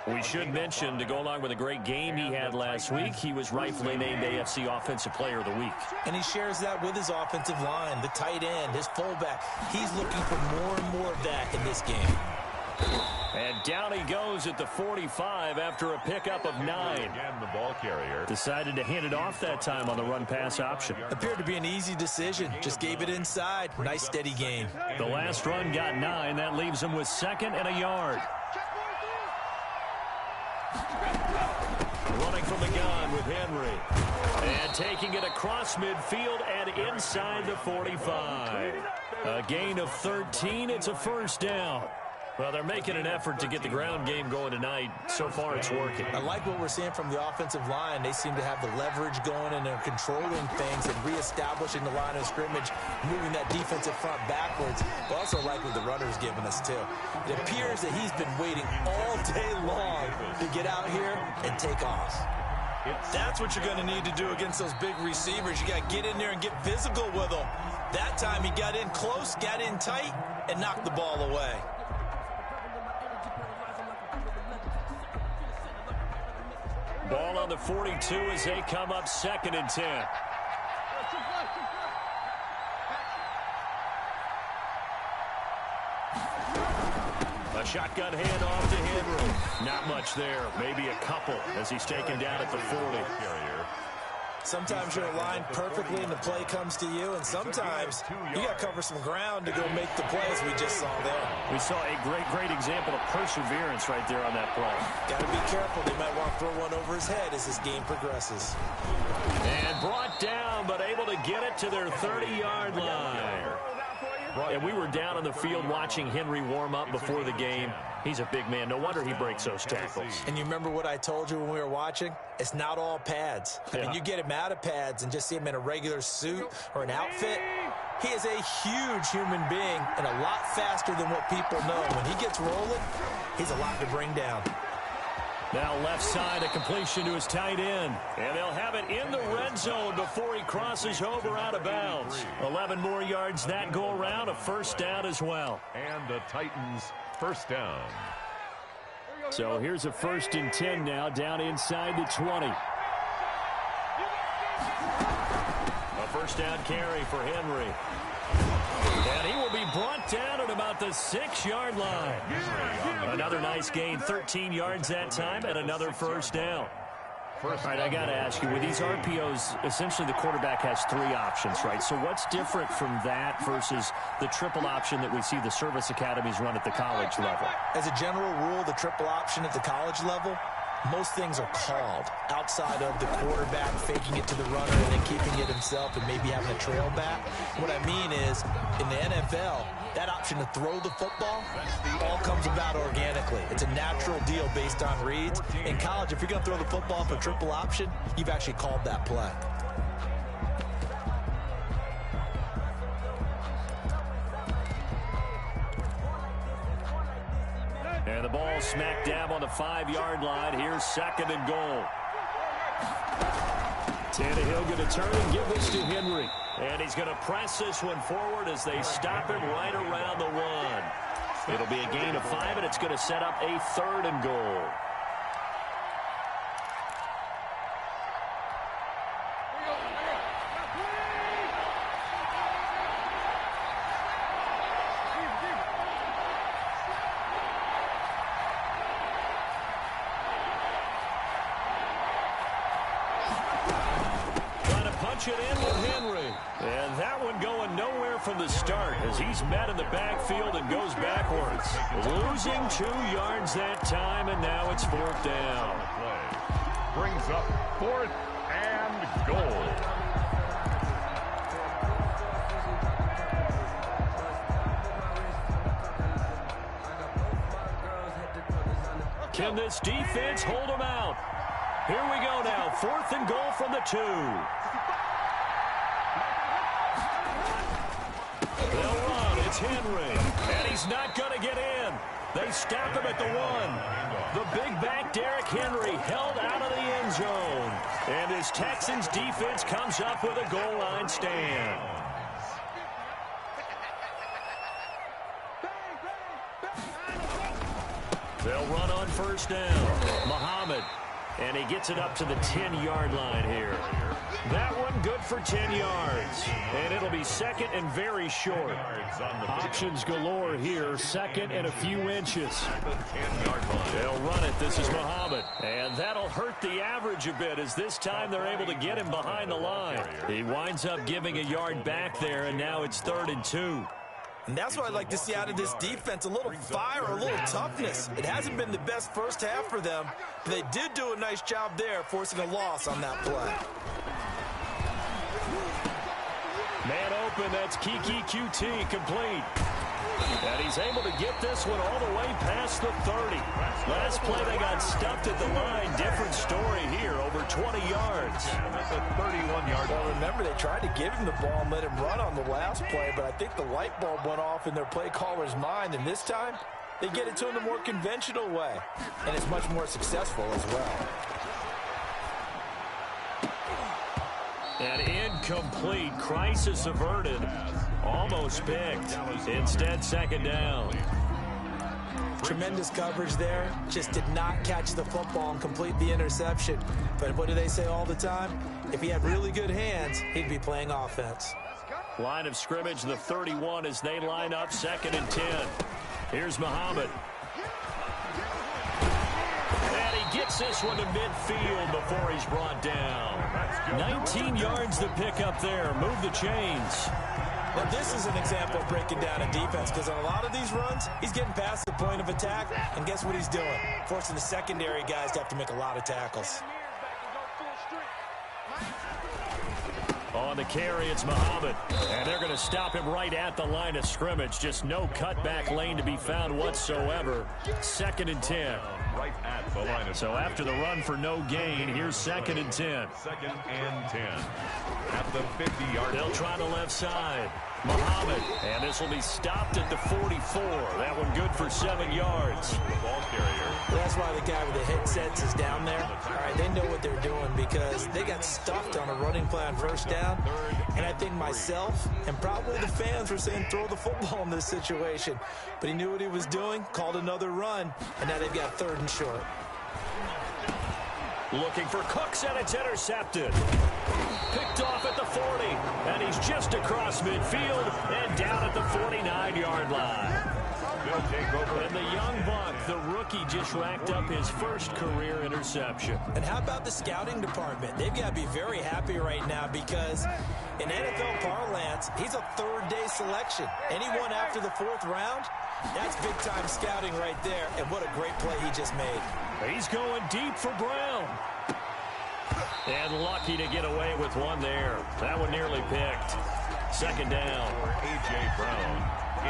We should mention, to go along with a great game he had last week, he was rightfully named AFC Offensive Player of the Week. And he shares that with his offensive line, the tight end, his fullback. He's looking for more and more of that in this game. And down he goes at the 45 after a pickup of 9. Again, the ball carrier Decided to hand it off that time on the run-pass option. Appeared to be an easy decision. Just gave it inside. Nice, steady gain. The last run got 9. That leaves him with 2nd and a yard. Running from the gun with Henry. And taking it across midfield and inside the 45. A gain of 13. It's a first down. Well, they're making an effort to get the ground game going tonight. So far, it's working. I like what we're seeing from the offensive line. They seem to have the leverage going, and they're controlling things and reestablishing the line of scrimmage, moving that defensive front backwards. But also like what the runner's giving us, too. It appears that he's been waiting all day long to get out here and take off. That's what you're going to need to do against those big receivers. You got to get in there and get physical with them. That time he got in close, got in tight, and knocked the ball away. Ball on the 42 as they come up 2nd and 10. A shotgun handoff to Henry. Not much there. Maybe a couple as he's taken down at the 40. Sometimes you're aligned perfectly and the play comes to you, and sometimes you got to cover some ground to go make the play, as we just saw there. We saw a great example of perseverance right there on that play. Got to be careful. They might want to throw one over his head as this game progresses. And brought down, but able to get it to their 30-yard line. And we were down on the field watching Henry warm up before the game. He's a big man. No wonder he breaks those tackles. And you remember what I told you when we were watching? It's not all pads. I mean, you get him out of pads and just see him in a regular suit or an outfit. He is a huge human being and a lot faster than what people know. When he gets rolling, he's a lot to bring down. Now left side, a completion to his tight end. And they'll have it in the red zone before he crosses over out of bounds. 11 more yards that go around, a first down as well. And the Titans first down. So here's a 1st and 10 now, down inside the 20. A first down carry for Henry. And he will be brought down at about the 6-yard line. Another nice gain, 13 yards that time, and another first down. All right, I got to ask you, with these RPOs, essentially the quarterback has 3 options, right? So what's different from that versus the triple option that we see the service academies run at the college level? As a general rule, the triple option at the college level, most things are called outside of the quarterback faking it to the runner and then keeping it himself and maybe having a trail back. What I mean is, in the NFL, that option to throw the football all comes about organically. It's a natural deal based on reads. In college, if you're going to throw the football for triple option, you've actually called that play. And the ball smack dab on the 5-yard line. Here's 2nd and goal. Tannehill going to turn and give this to Henry. And he's going to press this one forward as they stop him right around the 1. It'll be a gain of 5, and it's going to set up a 3rd and goal. It in with Henry. And that one going nowhere from the start as he's met in the backfield and goes backwards. Losing 2 yards that time, and now it's 4th down. Brings up 4th and goal. Can this defense hold him out? Here we go now. 4th and goal from the 2. They'll run. It's Henry. And he's not going to get in. They stop him at the 1. The big back Derrick Henry held out of the end zone. And this Texans defense comes up with a goal line stand. They'll run on first down. Muhammad. And he gets it up to the 10-yard line here. That one good for 10 yards. And it'll be second and very short. Options galore here. Second and a few inches. They'll run it. This is Muhammad. And that'll hurt the average a bit as this time they're able to get him behind the line. He winds up giving a yard back there, and now it's 3rd and 2. And that's what I'd like to see out of this defense, a little fire, a little toughness. It hasn't been the best first half for them, but they did do a nice job there, forcing a loss on that play. Man open, that's Kiki QT, complete. And he's able to get this one all the way past the 30. Last play they got stuffed at the line. Different story here, over 20 yards. That's a 31-yard. Well, remember, they tried to give him the ball and let him run on the last play, but I think the light bulb went off in their play caller's mind, and this time they get it to him the more conventional way, and it's much more successful as well. And incomplete. Crisis averted. Almost picked. Instead, second down. Tremendous coverage there. Just did not catch the football and complete the interception. But what do they say all the time? If he had really good hands, he'd be playing offense. Line of scrimmage, the 31 as they line up, 2nd and 10. Here's Muhammad. And he gets this one to midfield before he's brought down. 19 yards to pick up there. Move the chains. Now, this is an example of breaking down a defense, because on a lot of these runs, he's getting past the point of attack, and guess what he's doing? Forcing the secondary guys to have to make a lot of tackles. On the carry, it's Muhammad. And they're going to stop him right at the line of scrimmage. Just no cutback lane to be found whatsoever. 2nd and 10. Right at the line of so after the run for no gain, here's 2nd and 10. 2nd and 10. At the 50-yard. They'll try the left side. Muhammad. And this will be stopped at the 44. That one good for 7 yards. The ball carrier. That's why the guy with the headsets is down there. All right, they know what they're doing because they got stuffed on a running play on first down. And I think myself and probably the fans were saying throw the football in this situation. But he knew what he was doing, called another run, and now they've got 3rd and short. Looking for Cooks, and it's intercepted. Picked off at the 40, and he's just across midfield and down at the 49-yard line. And the young buck, the rookie, just racked up his first career interception. And how about the scouting department? They've got to be very happy right now because in NFL parlance, he's a 3rd-day selection. Anyone after the 4th round, that's big-time scouting right there, and what a great play he just made. He's going deep for Brown. And lucky to get away with one there. That one nearly picked. 2nd down. A.J. Brown.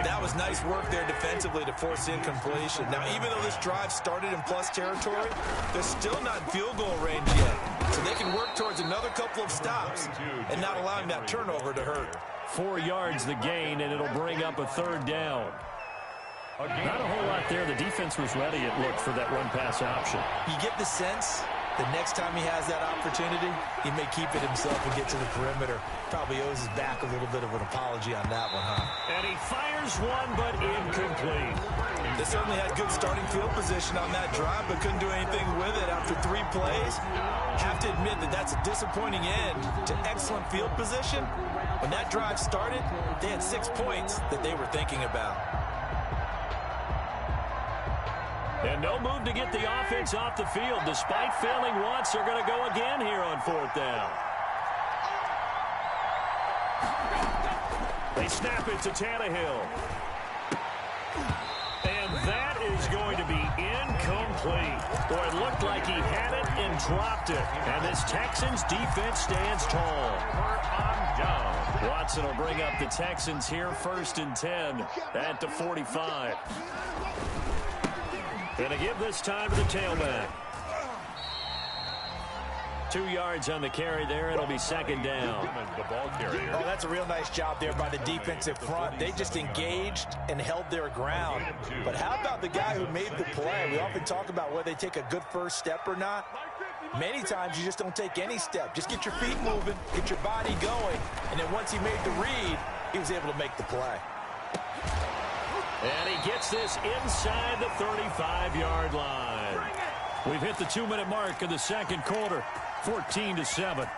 That was nice work there defensively to force incompletion. Now, even though this drive started in plus territory, they're still not in field goal range yet. So they can work towards another couple of stops and not allowing that turnover to hurt. 4 yards the gain, and it'll bring up a 3rd down. Not a whole lot there. The defense was ready, it looked, for that run-pass option. You get the sense the next time he has that opportunity, he may keep it himself and get to the perimeter. Probably owes his back a little bit of an apology on that one, huh? And he fires one, but incomplete. They certainly had good starting field position on that drive, but couldn't do anything with it after 3 plays. Have to admit that that's a disappointing end to excellent field position. When that drive started, they had 6 points that they were thinking about. And no move to get the offense off the field. Despite failing once, they're going to go again here on 4th down. They snap it to Tannehill. And that is going to be incomplete. Boy, it looked like he had it and dropped it. And this Texans defense stands tall. Watson will bring up the Texans here, 1st and 10 at the 45. Going to give this time to the tailback. 2 yards on the carry there. It'll be 2nd down. The ball carrier. Oh, that's a real nice job there by the defensive front. They just engaged and held their ground. But how about the guy who made the play? We often talk about whether they take a good first step or not. Many times you just don't take any step. Just get your feet moving, get your body going, and then once he made the read, he was able to make the play. And he gets this inside the 35-yard line. We've hit the 2-minute mark of the second quarter, 14-7.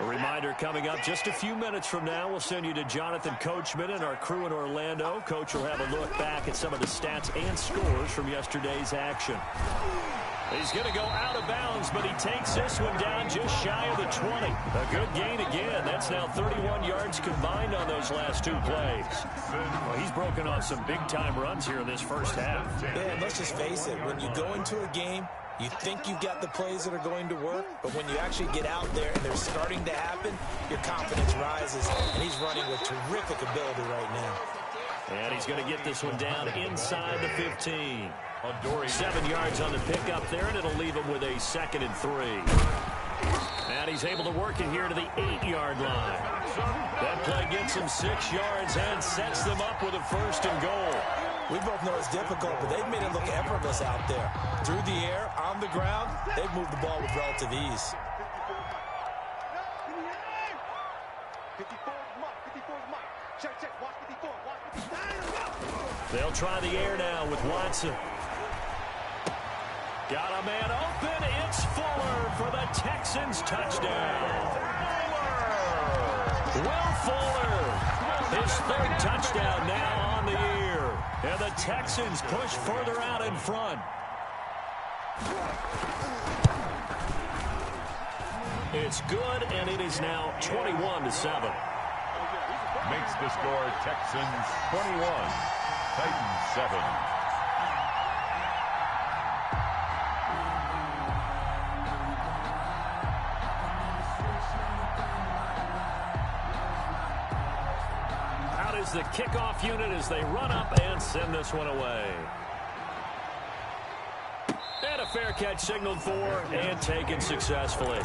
A reminder coming up just a few minutes from now, we'll send you to Jonathan Coachman and our crew in Orlando. Coach will have a look back at some of the stats and scores from yesterday's action. He's going to go out of bounds, but he takes this one down just shy of the 20. A good gain again. That's now 31 yards combined on those last two plays. Well, he's broken off some big-time runs here in this first half. Yeah, and let's just face it. When you go into a game, you think you've got the plays that are going to work, but when you actually get out there and they're starting to happen, your confidence rises, and he's running with terrific ability right now. And he's going to get this one down inside the 15. 7 yards on the pickup there, and it'll leave him with a 2nd and 3. And he's able to work it here to the 8-yard line. That play gets him 6 yards and sets them up with a 1st and goal. We both know it's difficult, but they've made it look effortless out there. Through the air, on the ground, they've moved the ball with relative ease. They'll try the air now with Watson. Got a man open. It's Fuller for the Texans touchdown. Will Fuller, his 3rd touchdown now on the year. And the Texans push further out in front. It's good, and it is now 21-7. Makes the score Texans 21, Titans 7. The kickoff unit as they run up and send this one away. And a fair catch signaled for and taken successfully. The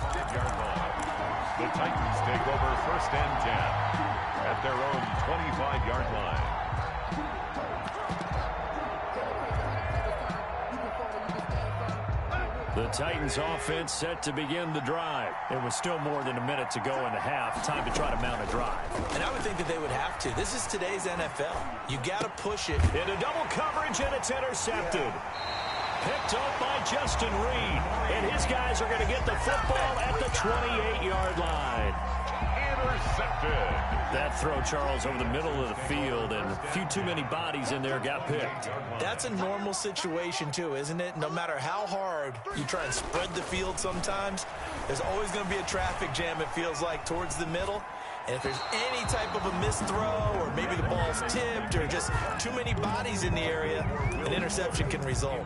Titans take over 1st and 10 at their own 25-yard line. The Titans offense set to begin the drive. It was still more than a minute to go in the half. Time to try to mount a drive. And I would think that they would have to. This is today's NFL. You got to push it. Into double coverage, and it's intercepted. Picked up by Justin Reed. And his guys are going to get the football at the 28-yard line. Intercepted. That throw, Charles, over the middle of the field, and a few too many bodies in there got picked. That's a normal situation, too, isn't it? No matter how hard you try and spread the field sometimes, there's always going to be a traffic jam, it feels like, towards the middle. And if there's any type of a missed throw, or maybe the ball's tipped, or just too many bodies in the area, an interception can result.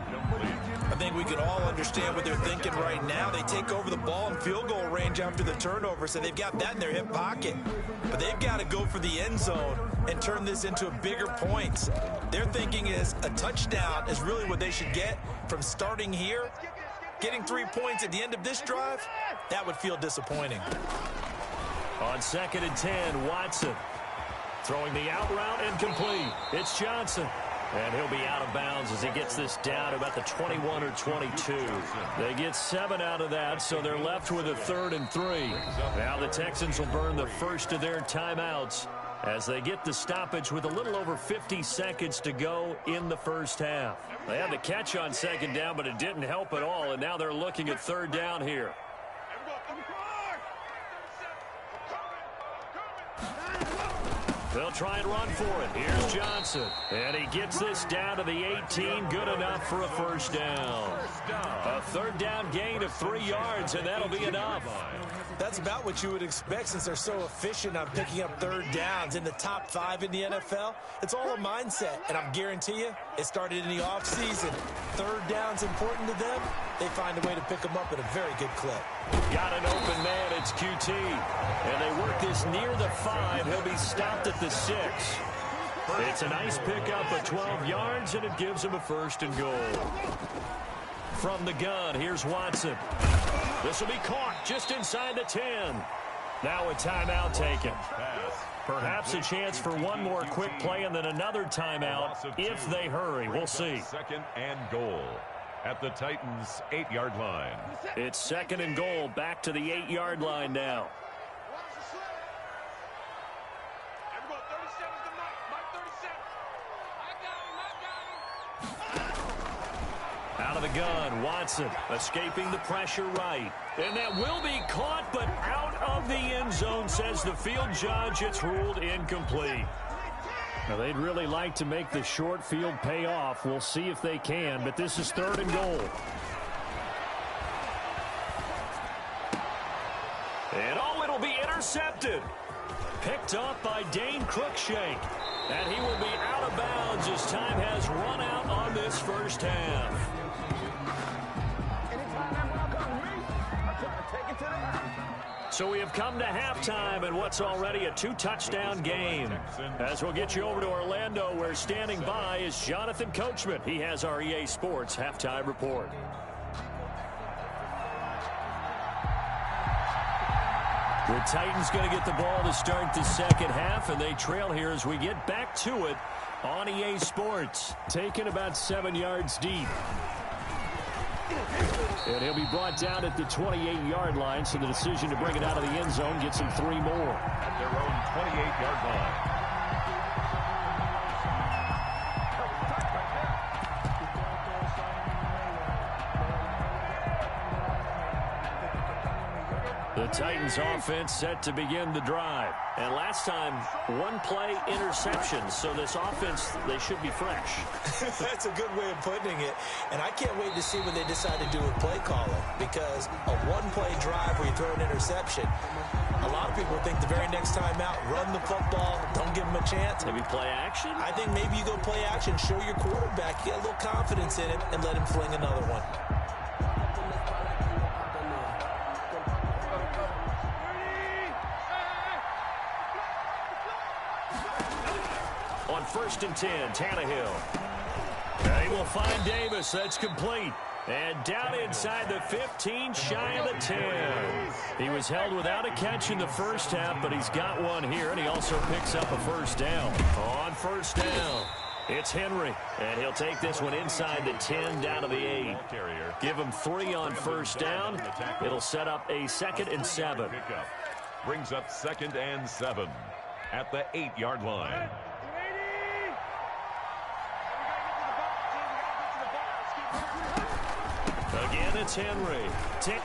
I think we can all understand what they're thinking right now. They take over the ball in field goal range after the turnover, so they've got that in their hip pocket. But they've got to go for the end zone and turn this into bigger points. Their thinking is a touchdown is really what they should get from starting here. Getting 3 points at the end of this drive, that would feel disappointing. On 2nd and 10, Watson throwing the out route incomplete. It's Johnson. And he'll be out of bounds as he gets this down to about the 21 or 22. They get 7 out of that, so they're left with a 3rd and 3. Now the Texans will burn the first of their timeouts as they get the stoppage with a little over 50 seconds to go in the first half. They had the catch on 2nd down, but it didn't help at all, and now they're looking at 3rd down here. They'll try and run for it. Here's Johnson. And he gets this down to the 18. Good enough for a 1st down. A 3rd down gain of 3 yards, and that'll be enough. That's about what you would expect since they're so efficient on picking up 3rd downs in the top 5 in the NFL. It's all a mindset, and I guarantee you it started in the offseason. 3rd down's important to them. They find a way to pick them up at a very good clip. Got an open man. It's QT. And they work this near the 5. He'll be stopped at the 6. It's a nice pickup of 12 yards, and it gives him a 1st and goal. From the gun, here's Watson. This will be caught just inside the 10. Now a timeout taken. Perhaps a chance for one more quick play and then another timeout if they hurry. We'll see. 2nd and goal at the Titans' 8-yard line. It's 2nd and goal, back to the 8-yard line now. Out of the gun, Watson escaping the pressure right. And that will be caught, but out of the end zone, says the field judge. It's ruled incomplete. Now, they'd really like to make the short field pay off. We'll see if they can, but this is 3rd and goal. And it'll be intercepted. Picked up by Dane Cruikshank. And he will be out of bounds as time has run out on this first half. So we have come to halftime in what's already a 2-touchdown game. As we'll get you over to Orlando, where standing by is Jonathan Coachman. He has our EA Sports halftime report. The Titans going to get the ball to start the second half, and they trail here as we get back to it on EA Sports. Taken about 7 yards deep. And he'll be brought down at the 28-yard line, so the decision to bring it out of the end zone gets him 3 more. At their own 28-yard line. The Titans offense set to begin the drive. And last time, 1-play interception. So this offense, they should be fresh. That's a good way of putting it. And I can't wait to see what they decide to do with play calling. Because a 1-play drive where you throw an interception, a lot of people think the very next time out, run the football, don't give them a chance. Maybe play action? I think maybe you go play action, show your quarterback, get a little confidence in it, and let him fling another one. On 1st and 10, Tannehill. They will find Davis. That's complete. And down inside the 15, shy of the 10. He was held without a catch in the first half, but he's got one here, and he also picks up a first down. On 1st down, it's Henry, and he'll take this one inside the 10 down to the 8. Give him 3 on 1st down. It'll set up a 2nd and 7. Brings up 2nd and 7 at the 8-yard line. Again, it's Henry.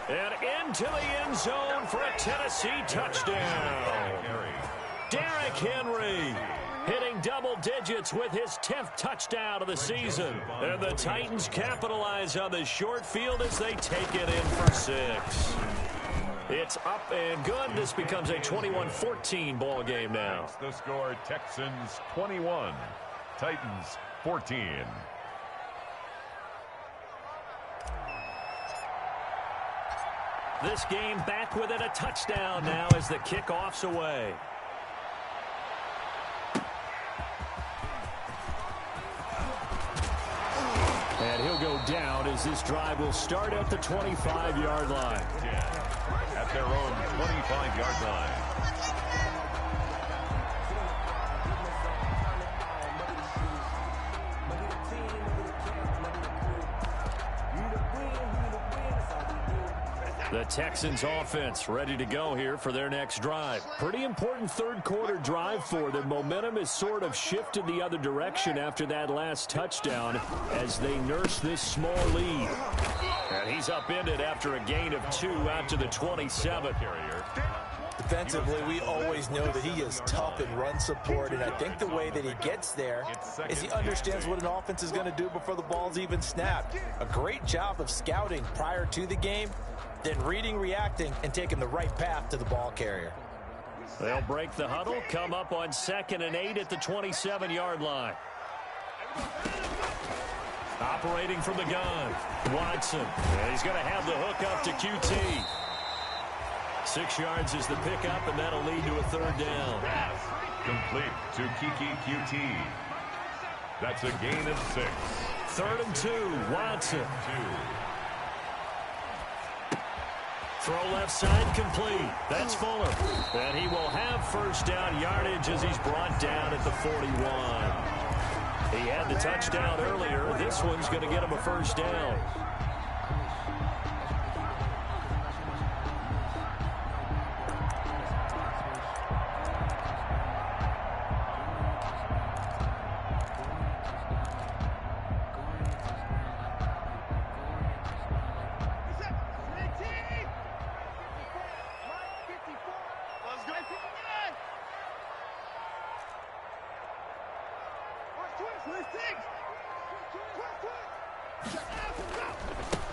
And into the end zone for a Tennessee touchdown. Derrick Henry hitting double digits with his 10th touchdown of the season. And the Titans capitalize on the short field as they take it in for 6. It's up and good. This becomes a 21-14 ball game now. The score, Texans 21, Titans 14. This game back within a touchdown now as the kickoff's away. And he'll go down as this drive will start at the 25-yard line. Yeah, at their own 25-yard line. The Texans offense ready to go here for their next drive. Pretty important third quarter drive for them. Momentum has sort of shifted the other direction after that last touchdown as they nurse this small lead. And he's upended after a gain of 2 out to the 27. Defensively, we always know that he is tough in run support, and I think the way that he gets there is he understands what an offense is going to do before the ball's even snapped. A great job of scouting prior to the game, then reading, reacting, and taking the right path to the ball carrier. They'll break the huddle, come up on 2nd and 8 at the 27-yard line. Operating from the gun, Watson. And he's going to have the hook up to QT. 6 yards is the pickup, and that'll lead to a 3rd down. Complete to Kiki QT. That's a gain of 6. 3rd and 2, Watson. Throw left side complete. That's Fuller. And he will have 1st down yardage as he's brought down at the 41. He had the touchdown earlier. This one's going to get him a 1st down.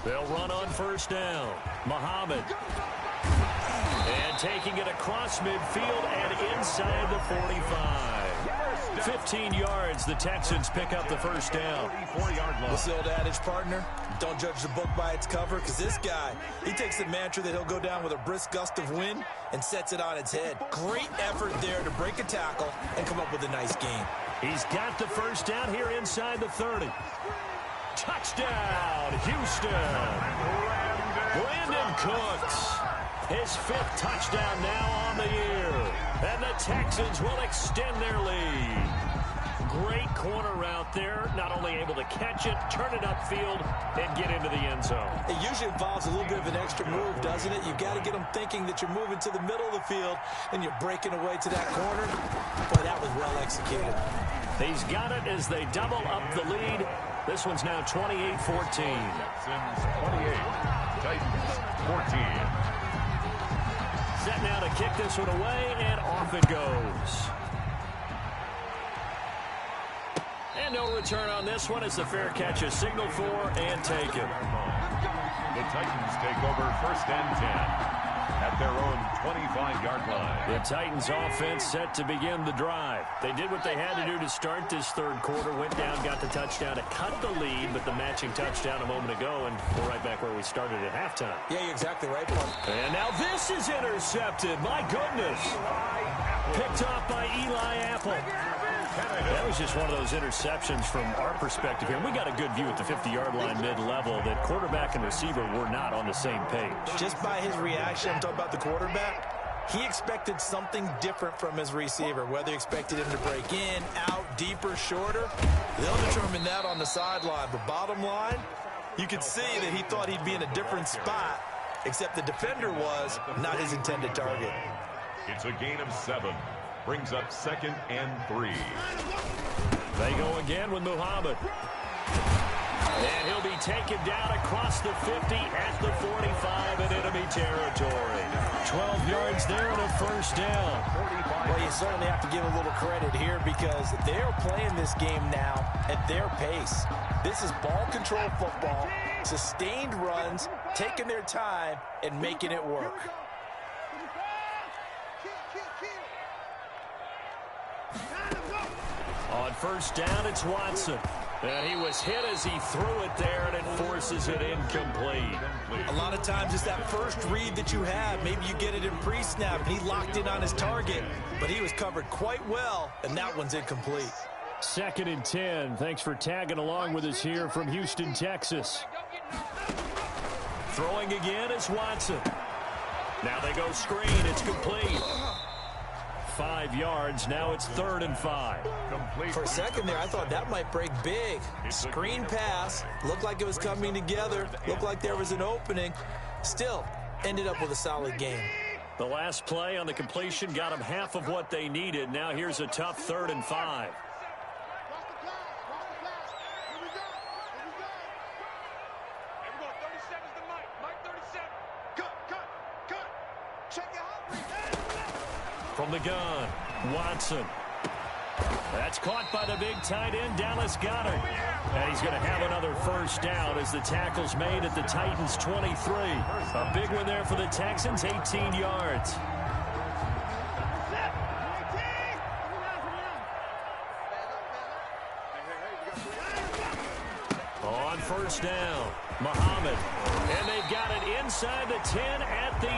They'll run on first down. Muhammad. And taking it across midfield and inside the 45. 15 yards, the Texans pick up the first down. What's the old adage, partner? Don't judge the book by its cover, because this guy, he takes the mantra that he'll go down with a brisk gust of wind and sets it on its head. Great effort there to break a tackle and come up with a nice game. He's got the first down here inside the 30. Touchdown, Houston. Brandon Cooks. His 5th touchdown now on the year. And the Texans will extend their lead. Great corner route there. Not only able to catch it, turn it upfield, and get into the end zone. It usually involves a little bit of an extra move, doesn't it? You've got to get them thinking that you're moving to the middle of the field and you're breaking away to that corner. Boy, that was well executed. He's got it as they double up the lead. This one's now 28-14. Texans 28, Titans 14. Set now to kick this one away, and off it goes. And no return on this one as the fair catch is signaled for and taken. The Titans take over first and 10 at their own 25-yard line. The Titans offense set to begin the drive. They did what they had to do to start this third quarter, went down, got the touchdown to cut the lead, but the matching touchdown a moment ago, and we're right back where we started at halftime. Yeah, you're exactly right, Paul. And now this is intercepted. My goodness. Picked off by Eli Apple. That was just one of those interceptions from our perspective here. We got a good view at the 50-yard line mid-level that quarterback and receiver were not on the same page. Just by his reaction, I'm talking about the quarterback, he expected something different from his receiver, whether he expected him to break in, out, deeper, shorter. They'll determine that on the sideline. But bottom line, you could see that he thought he'd be in a different spot, except the defender was not his intended target. It's a gain of 7. Brings up 2nd and 3. They go again with Muhammad. And he'll be taken down across the 50 at the 45 in enemy territory. 12 yards there and a first down. Well, you certainly have to give a little credit here because they're playing this game now at their pace. This is ball control football, sustained runs, taking their time and making it work. On first down, it's Watson. And he was hit as he threw it there, and it forces it incomplete. A lot of times it's that first read that you have. Maybe you get it in pre-snap, and he locked in on his target, but he was covered quite well, and that one's incomplete. 2nd and 10. Thanks for tagging along with us here from Houston, Texas. Throwing again is Watson. Now they go screen. It's complete. 5 yards. Now it's 3rd and 5. For a second there, I thought that might break big. Screen pass. Looked like it was coming together. Looked like there was an opening. Still, ended up with a solid game. The last play on the completion got them half of what they needed. Now here's a tough 3rd and 5. From the gun, Watson. That's caught by the big tight end, Dallas Goedert. And he's going to have another first down as the tackle's made at the Titans' 23. A big one there for the Texans, 18 yards. On first down, Muhammad. And they've got it inside the 10 at the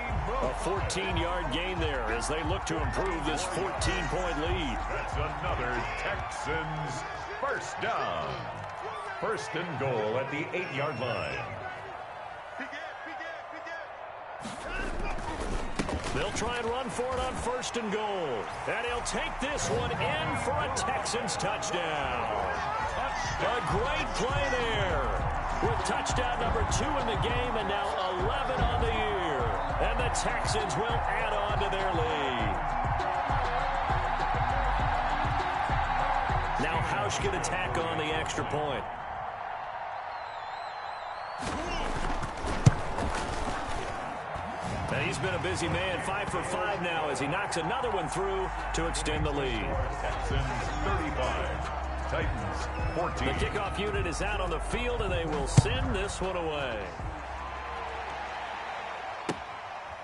8. A 14-yard gain there as they look to improve this 14-point lead. That's another Texans first down. 1st and goal at the 8-yard line. They'll try and run for it on 1st and goal. And he'll take this one in for a Texans touchdown. A great play there with touchdown number 2 in the game and now 11 on the year. And the Texans will add on to their lead. Now Hausch can attack on the extra point. And he's been a busy man, 5 for 5 now as he knocks another one through to extend the lead. Texans 35, Titans 14. The kickoff unit is out on the field, and they will send this one away.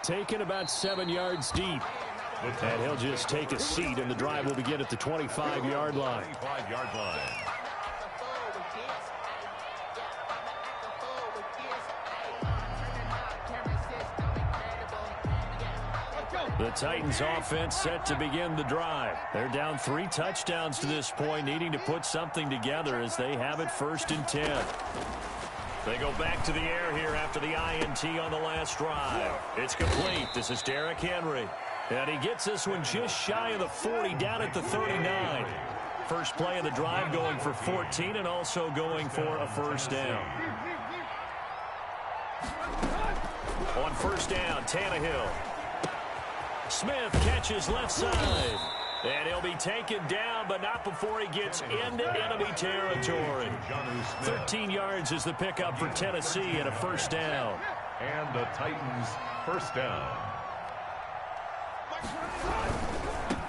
Taken about 7 yards deep. And he'll just take a seat, and the drive will begin at the 25-yard line. 25-yard line. The Titans offense set to begin the drive. They're down 3 touchdowns to this point, needing to put something together as they have it 1st and 10. They go back to the air here after the INT on the last drive. It's complete. This is Derrick Henry. And he gets this one just shy of the 40, down at the 39. First play of the drive going for 14 and also going for a first down. On first down, Tannehill. Smith catches left side. And he'll be taken down, but not before he gets into enemy territory. 13 yards is the pickup for Tennessee and a first down. And the Titans first down.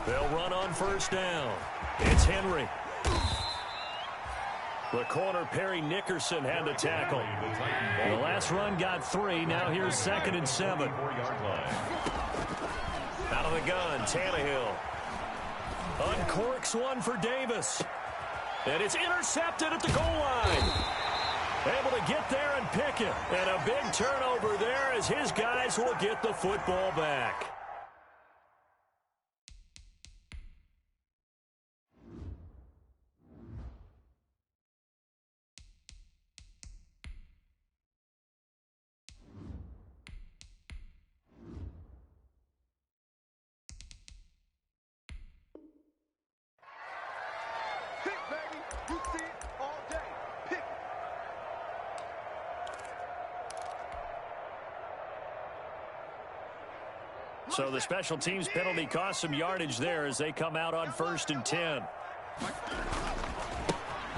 They'll run on first down. It's Henry. The corner, Perry Nickerson, had the tackle. The last run got 3. Now here's 2nd and 7. Out of the gun, Tannehill. Uncorks one for Davis. And it's intercepted at the goal line. Able to get there and pick it. And a big turnover there as his guys will get the football back. So the special teams penalty cost some yardage there as they come out on 1st and 10.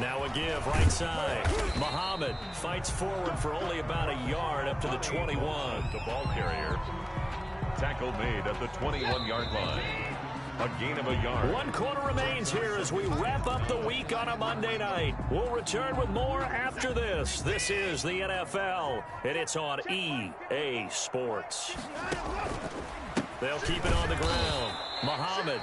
Now a give right side. Muhammad fights forward for only about a yard up to the 21. The ball carrier. Tackle made at the 21-yard line. A gain of a yard. 1 quarter remains here as we wrap up the week on a Monday night. We'll return with more after this. This is the NFL, and it's on EA Sports. They'll keep it on the ground. Muhammad.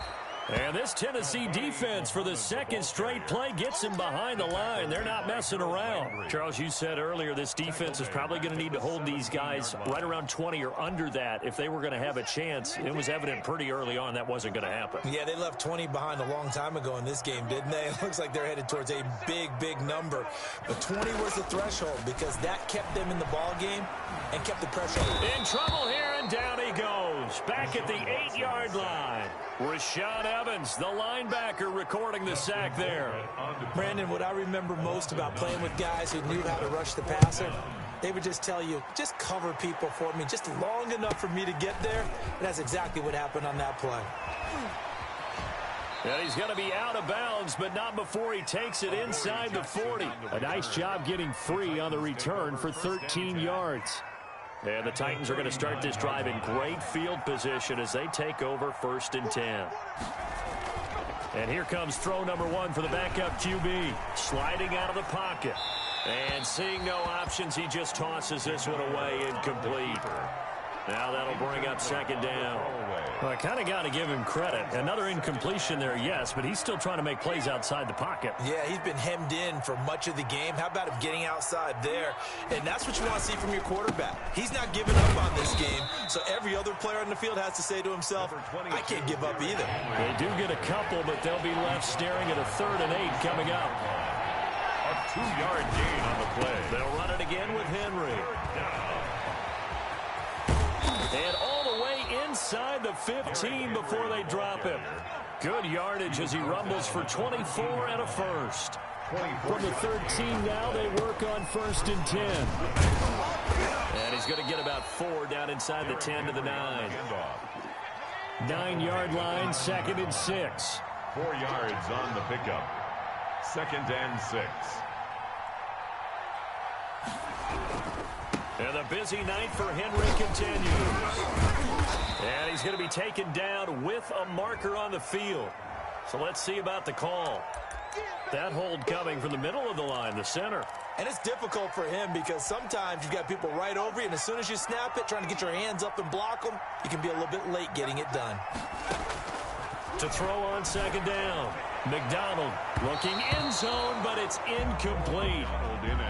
And this Tennessee defense for the 2nd straight play gets him behind the line. They're not messing around. Charles, you said earlier this defense is probably going to need to hold these guys right around 20 or under that if they were going to have a chance. It was evident pretty early on that wasn't going to happen. Yeah, they left 20 behind a long time ago in this game, didn't they? It looks like they're headed towards a big, big number. But 20 was the threshold because that kept them in the ball game and kept the pressure on. In trouble here, and down he goes. Back at the 8-yard line. Rashaan Evans, the linebacker, recording the sack there. Brandon, what I remember most about playing with guys who knew how to rush the passer, they would just tell you, just cover people for me, just long enough for me to get there. And that's exactly what happened on that play. And he's going to be out of bounds, but not before he takes it inside the 40. A nice job getting free on the return for 13 yards. And the Titans are going to start this drive in great field position as they take over 1st and 10. And here comes throw number 1 for the backup QB. Sliding out of the pocket. And seeing no options, he just tosses this one away, incomplete. Now that'll bring up 2nd down. Well, I kind of got to give him credit. Another incompletion there, yes, but he's still trying to make plays outside the pocket. Yeah, he's been hemmed in for much of the game. How about him getting outside there? And that's what you want to see from your quarterback. He's not giving up on this game, so every other player on the field has to say to himself, I can't give up either. They do get a couple, but they'll be left staring at a 3rd and 8 coming up. A 2-yard gain on the play. They'll run it again with Henry. And all the way inside the 15 before they drop him. Good yardage as he rumbles for 24 and a first. From the 13 now, they work on 1st and 10. And he's going to get about 4 down inside the 10 to the 9. 9-yard line, 2nd and 6. 4 yards on the pickup. 2nd and 6. And the busy night for Henry continues. And he's going to be taken down with a marker on the field. So let's see about the call. That hold coming from the middle of the line, the center. And it's difficult for him because sometimes you've got people right over you, and as soon as you snap it, trying to get your hands up and block them, you can be a little bit late getting it done. To throw on second down. McDonald looking end zone, but it's incomplete.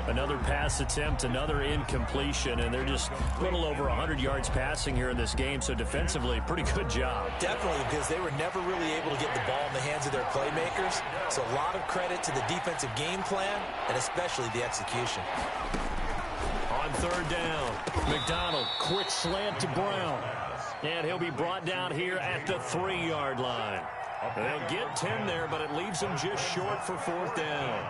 Another pass attempt, another incompletion, and they're just a little over 100 yards passing here in this game, so defensively, pretty good job. Definitely, because they were never really able to get the ball in the hands of their playmakers, so a lot of credit to the defensive game plan, and especially the execution. On third down, McDonald, quick slant to Brown, and he'll be brought down here at the 3-yard line. They'll get 10 there, but it leaves them just short for fourth down.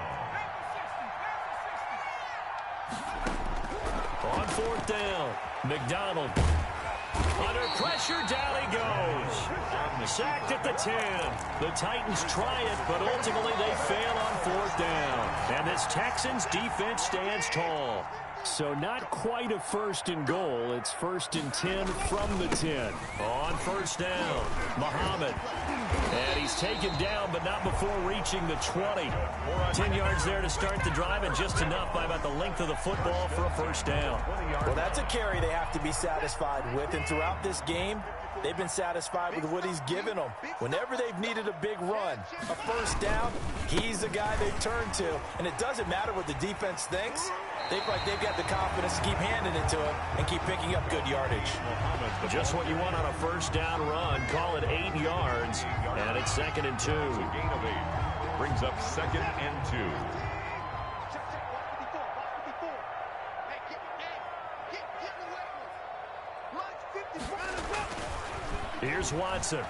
On fourth down, McDonald. Under pressure, down he goes. Sacked at the 10. The Titans try it, but ultimately they fail on fourth down. And this Texans defense stands tall. So not quite a first and goal. It's first and 10 from the 10. On first down, Muhammad. And he's taken down, but not before reaching the 20. 10 yards there to start the drive, and just enough by about the length of the football for a first down. Well, that's a carry they have to be satisfied with, and throughout this game, they've been satisfied with what he's given them. Whenever they've needed a big run, a first down, he's the guy they turn to. And it doesn't matter what the defense thinks. They feel like they've got the confidence to keep handing it to him and keep picking up good yardage. Just what you want on a first down run. Call it 8 yards, and it's 2nd and 2. Gain of 8 brings up 2nd and 2. Here's Watson.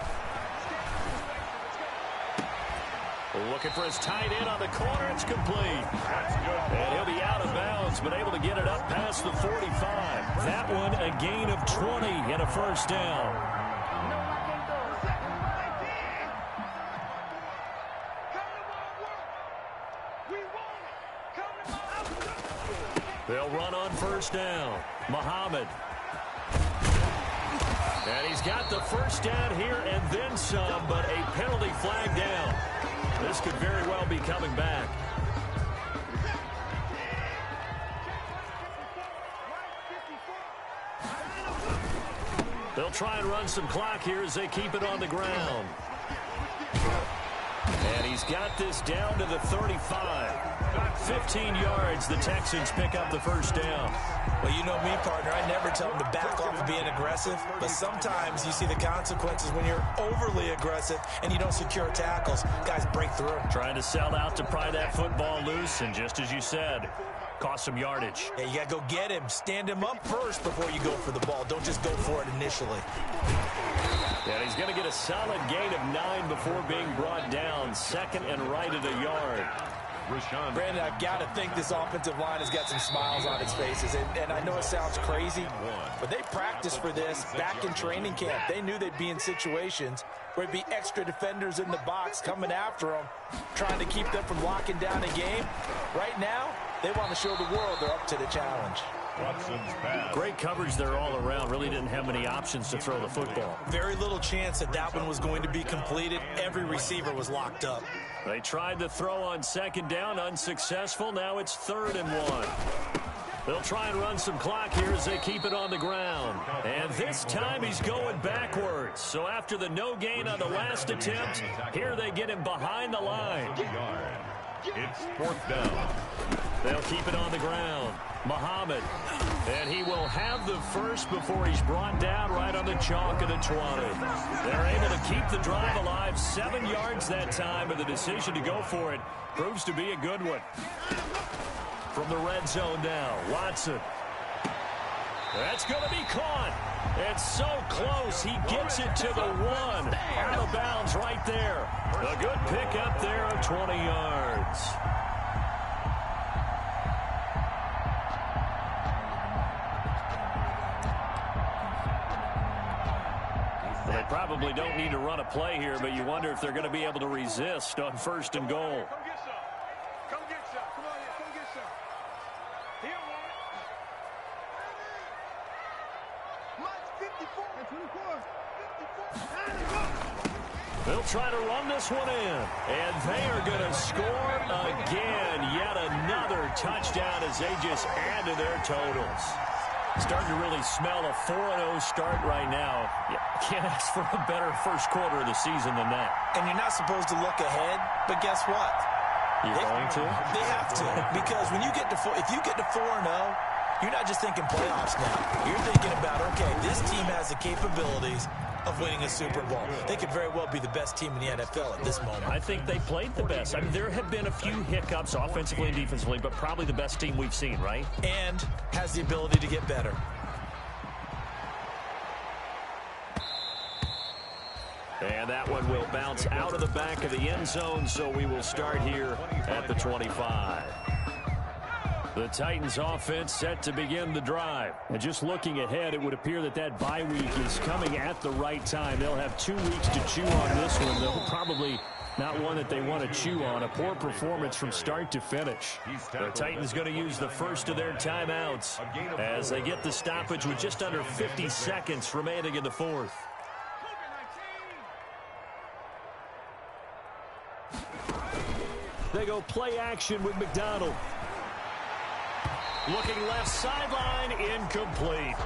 Looking for his tight end on the corner. It's complete. And he'll be out of bounds, but able to get it up past the 45. That one a gain of 20 and a first down. They'll run on first down. Muhammad. And he's got the first down here and then some, but a penalty flag down. This could very well be coming back. They'll try and run some clock here as they keep it on the ground. And he's got this down to the 35. 15 yards, the Texans pick up the first down. Well, you know me, partner. I never tell them to back off of being aggressive, but sometimes you see the consequences when you're overly aggressive and you don't secure tackles. Guys break through. Trying to sell out to pry that football loose, and just as you said, cost some yardage. Yeah, you got to go get him. Stand him up first before you go for the ball. Don't just go for it initially. And he's going to get a solid gain of 9 before being brought down. 2nd and right at a yard. Brandon, I've got to think this offensive line has got some smiles on its faces. And I know it sounds crazy, but they practiced for this back in training camp. They knew they'd be in situations where it'd be extra defenders in the box coming after them, trying to keep them from locking down a game. Right now, they want to show the world they're up to the challenge. Great coverage there all around. Really didn't have many options to throw the football. Very little chance that one was going to be completed. Every receiver was locked up. They tried to throw on second down, unsuccessful. Now it's 3rd and 1. They'll try and run some clock here as they keep it on the ground. And this time he's going backwards. So after the no gain on the last attempt, here they get him behind the line. It's 4th down. They'll keep it on the ground. Muhammad. And he will have the first before he's brought down right on the chalk of the 20. They're able to keep the drive alive. 7 yards that time, but the decision to go for it proves to be a good one. From the red zone now, Watson. That's going to be caught. It's so close. He gets it to the 1. Out of bounds right there. A good pickup there of 20 yards. Well, they probably don't need to run a play here, but you wonder if they're going to be able to resist on 1st and goal. They'll try to run this one in. And they are going to score again. Yet another touchdown as they just add to their totals. Starting to really smell a 4-0 start right now. You can't ask for a better first quarter of the season than that. And you're not supposed to look ahead, but guess what? You're going to? They have to. Because when you get to if you get to 4-0, you're not just thinking playoffs now. You're thinking about, okay, this team has the capabilities of winning a Super Bowl. They could very well be the best team in the NFL at this moment. I think they played the best. I mean, there have been a few hiccups offensively and defensively, but probably the best team we've seen, right? And has the ability to get better. And that one will bounce out of the back of the end zone, so we will start here at the 25. The Titans offense set to begin the drive. And just looking ahead, it would appear that that bye week is coming at the right time. They'll have 2 weeks to chew on this one. They'll probably not one that they want to chew on. A poor performance from start to finish. The Titans going to use the first of their timeouts as they get the stoppage with just under 50 seconds remaining in the fourth. They go play action with McDonald. Looking left sideline, incomplete.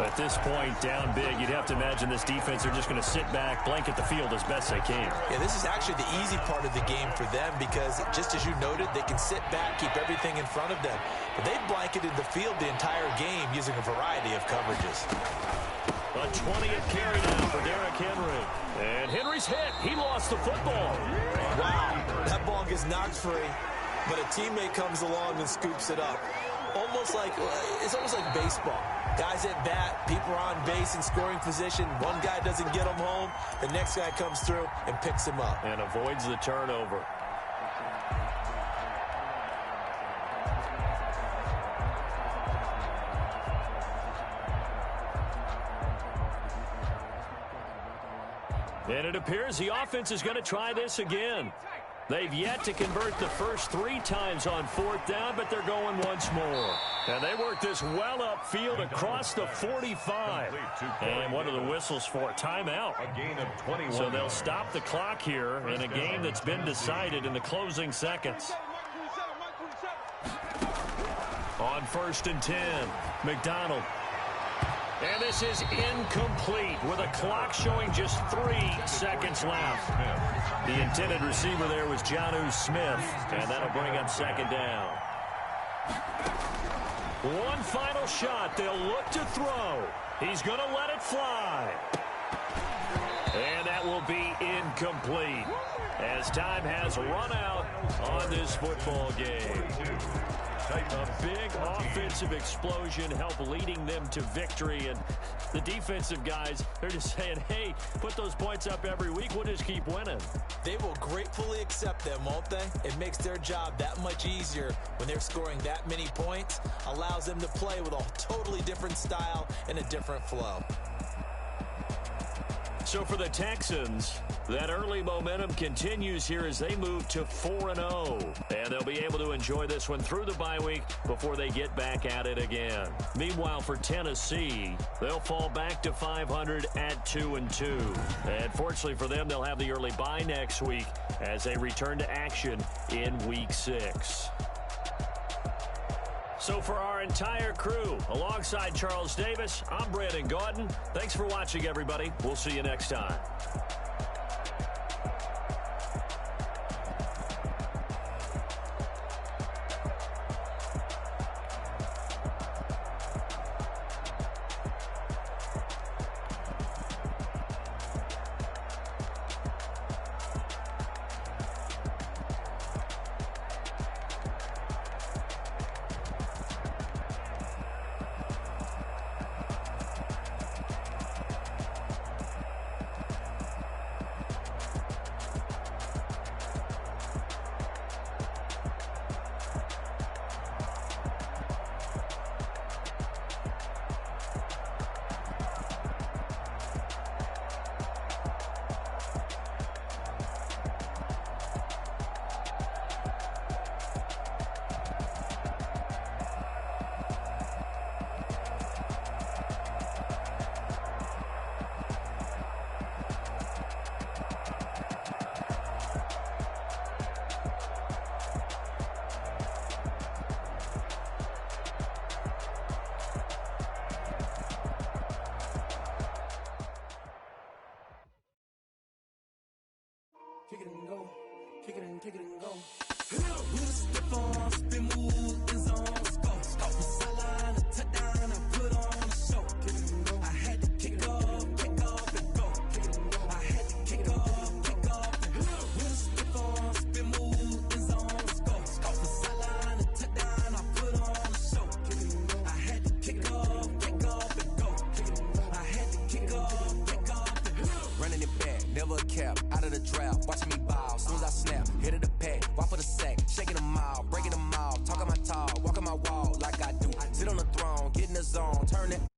At this point, down big, you'd have to imagine this defense are just going to sit back, blanket the field as best they can. Yeah, this is actually the easy part of the game for them because, just as you noted, they can sit back, keep everything in front of them. But they've blanketed the field the entire game using a variety of coverages. A 20th carry now for Derrick Henry. And Henry's hit. He lost the football. Wow, that ball gets knocked free, but a teammate comes along and scoops it up. It's almost like baseball. Guys at bat, people are on base in scoring position. One guy doesn't get him home. The next guy comes through and picks him up. And avoids the turnover. And it appears the offense is going to try this again. They've yet to convert the first 3 times on 4th down, but they're going once more. And they work this well upfield across the 45. And what are the whistles for? Timeout. A gain of 21. So they'll stop the clock here in a game that's been decided in the closing seconds. On 1st and 10, McDonald. And this is incomplete with a clock showing just 3 seconds left. The intended receiver there was Jonnu Smith, and that'll bring up 2nd down. One final shot. They'll look to throw. He's going to let it fly. And that will be incomplete as time has run out on this football game. A big offensive explosion helped leading them to victory, and the defensive guys, they're just saying, hey, put those points up every week, we'll just keep winning. They will gratefully accept them, won't they? It makes their job that much easier when they're scoring that many points, allows them to play with a totally different style and a different flow. So for the Texans, that early momentum continues here as they move to 4-0. And they'll be able to enjoy this one through the bye week before they get back at it again. Meanwhile, for Tennessee, they'll fall back to 500 at 2-2. And fortunately for them, they'll have the early bye next week as they return to action in Week 6. So for our entire crew, alongside Charles Davis, I'm Brandon Gaudin. Thanks for watching, everybody. We'll see you next time. kick it and go, kick it and go. With a stiff on, spin move, in zone, let's go. From sideline to touchdown, I put on a show. Kick it and go. I had to kick off and go. Kick it and go. I had to kick off and go. With a stiff on, spin move, in zone, let's go. From sideline to touchdown, I put on a show. Kick it and go. I had to kick off and go. Kick it and go. I had to kick off and go. Running it back, never a cap, out of the draft, watching me ball, soon as I snap, hit of the pack, walk for the sack, shaking them all, breaking them all, talking my talk, walking my wall like I do, sit on the throne, get in the zone, turn it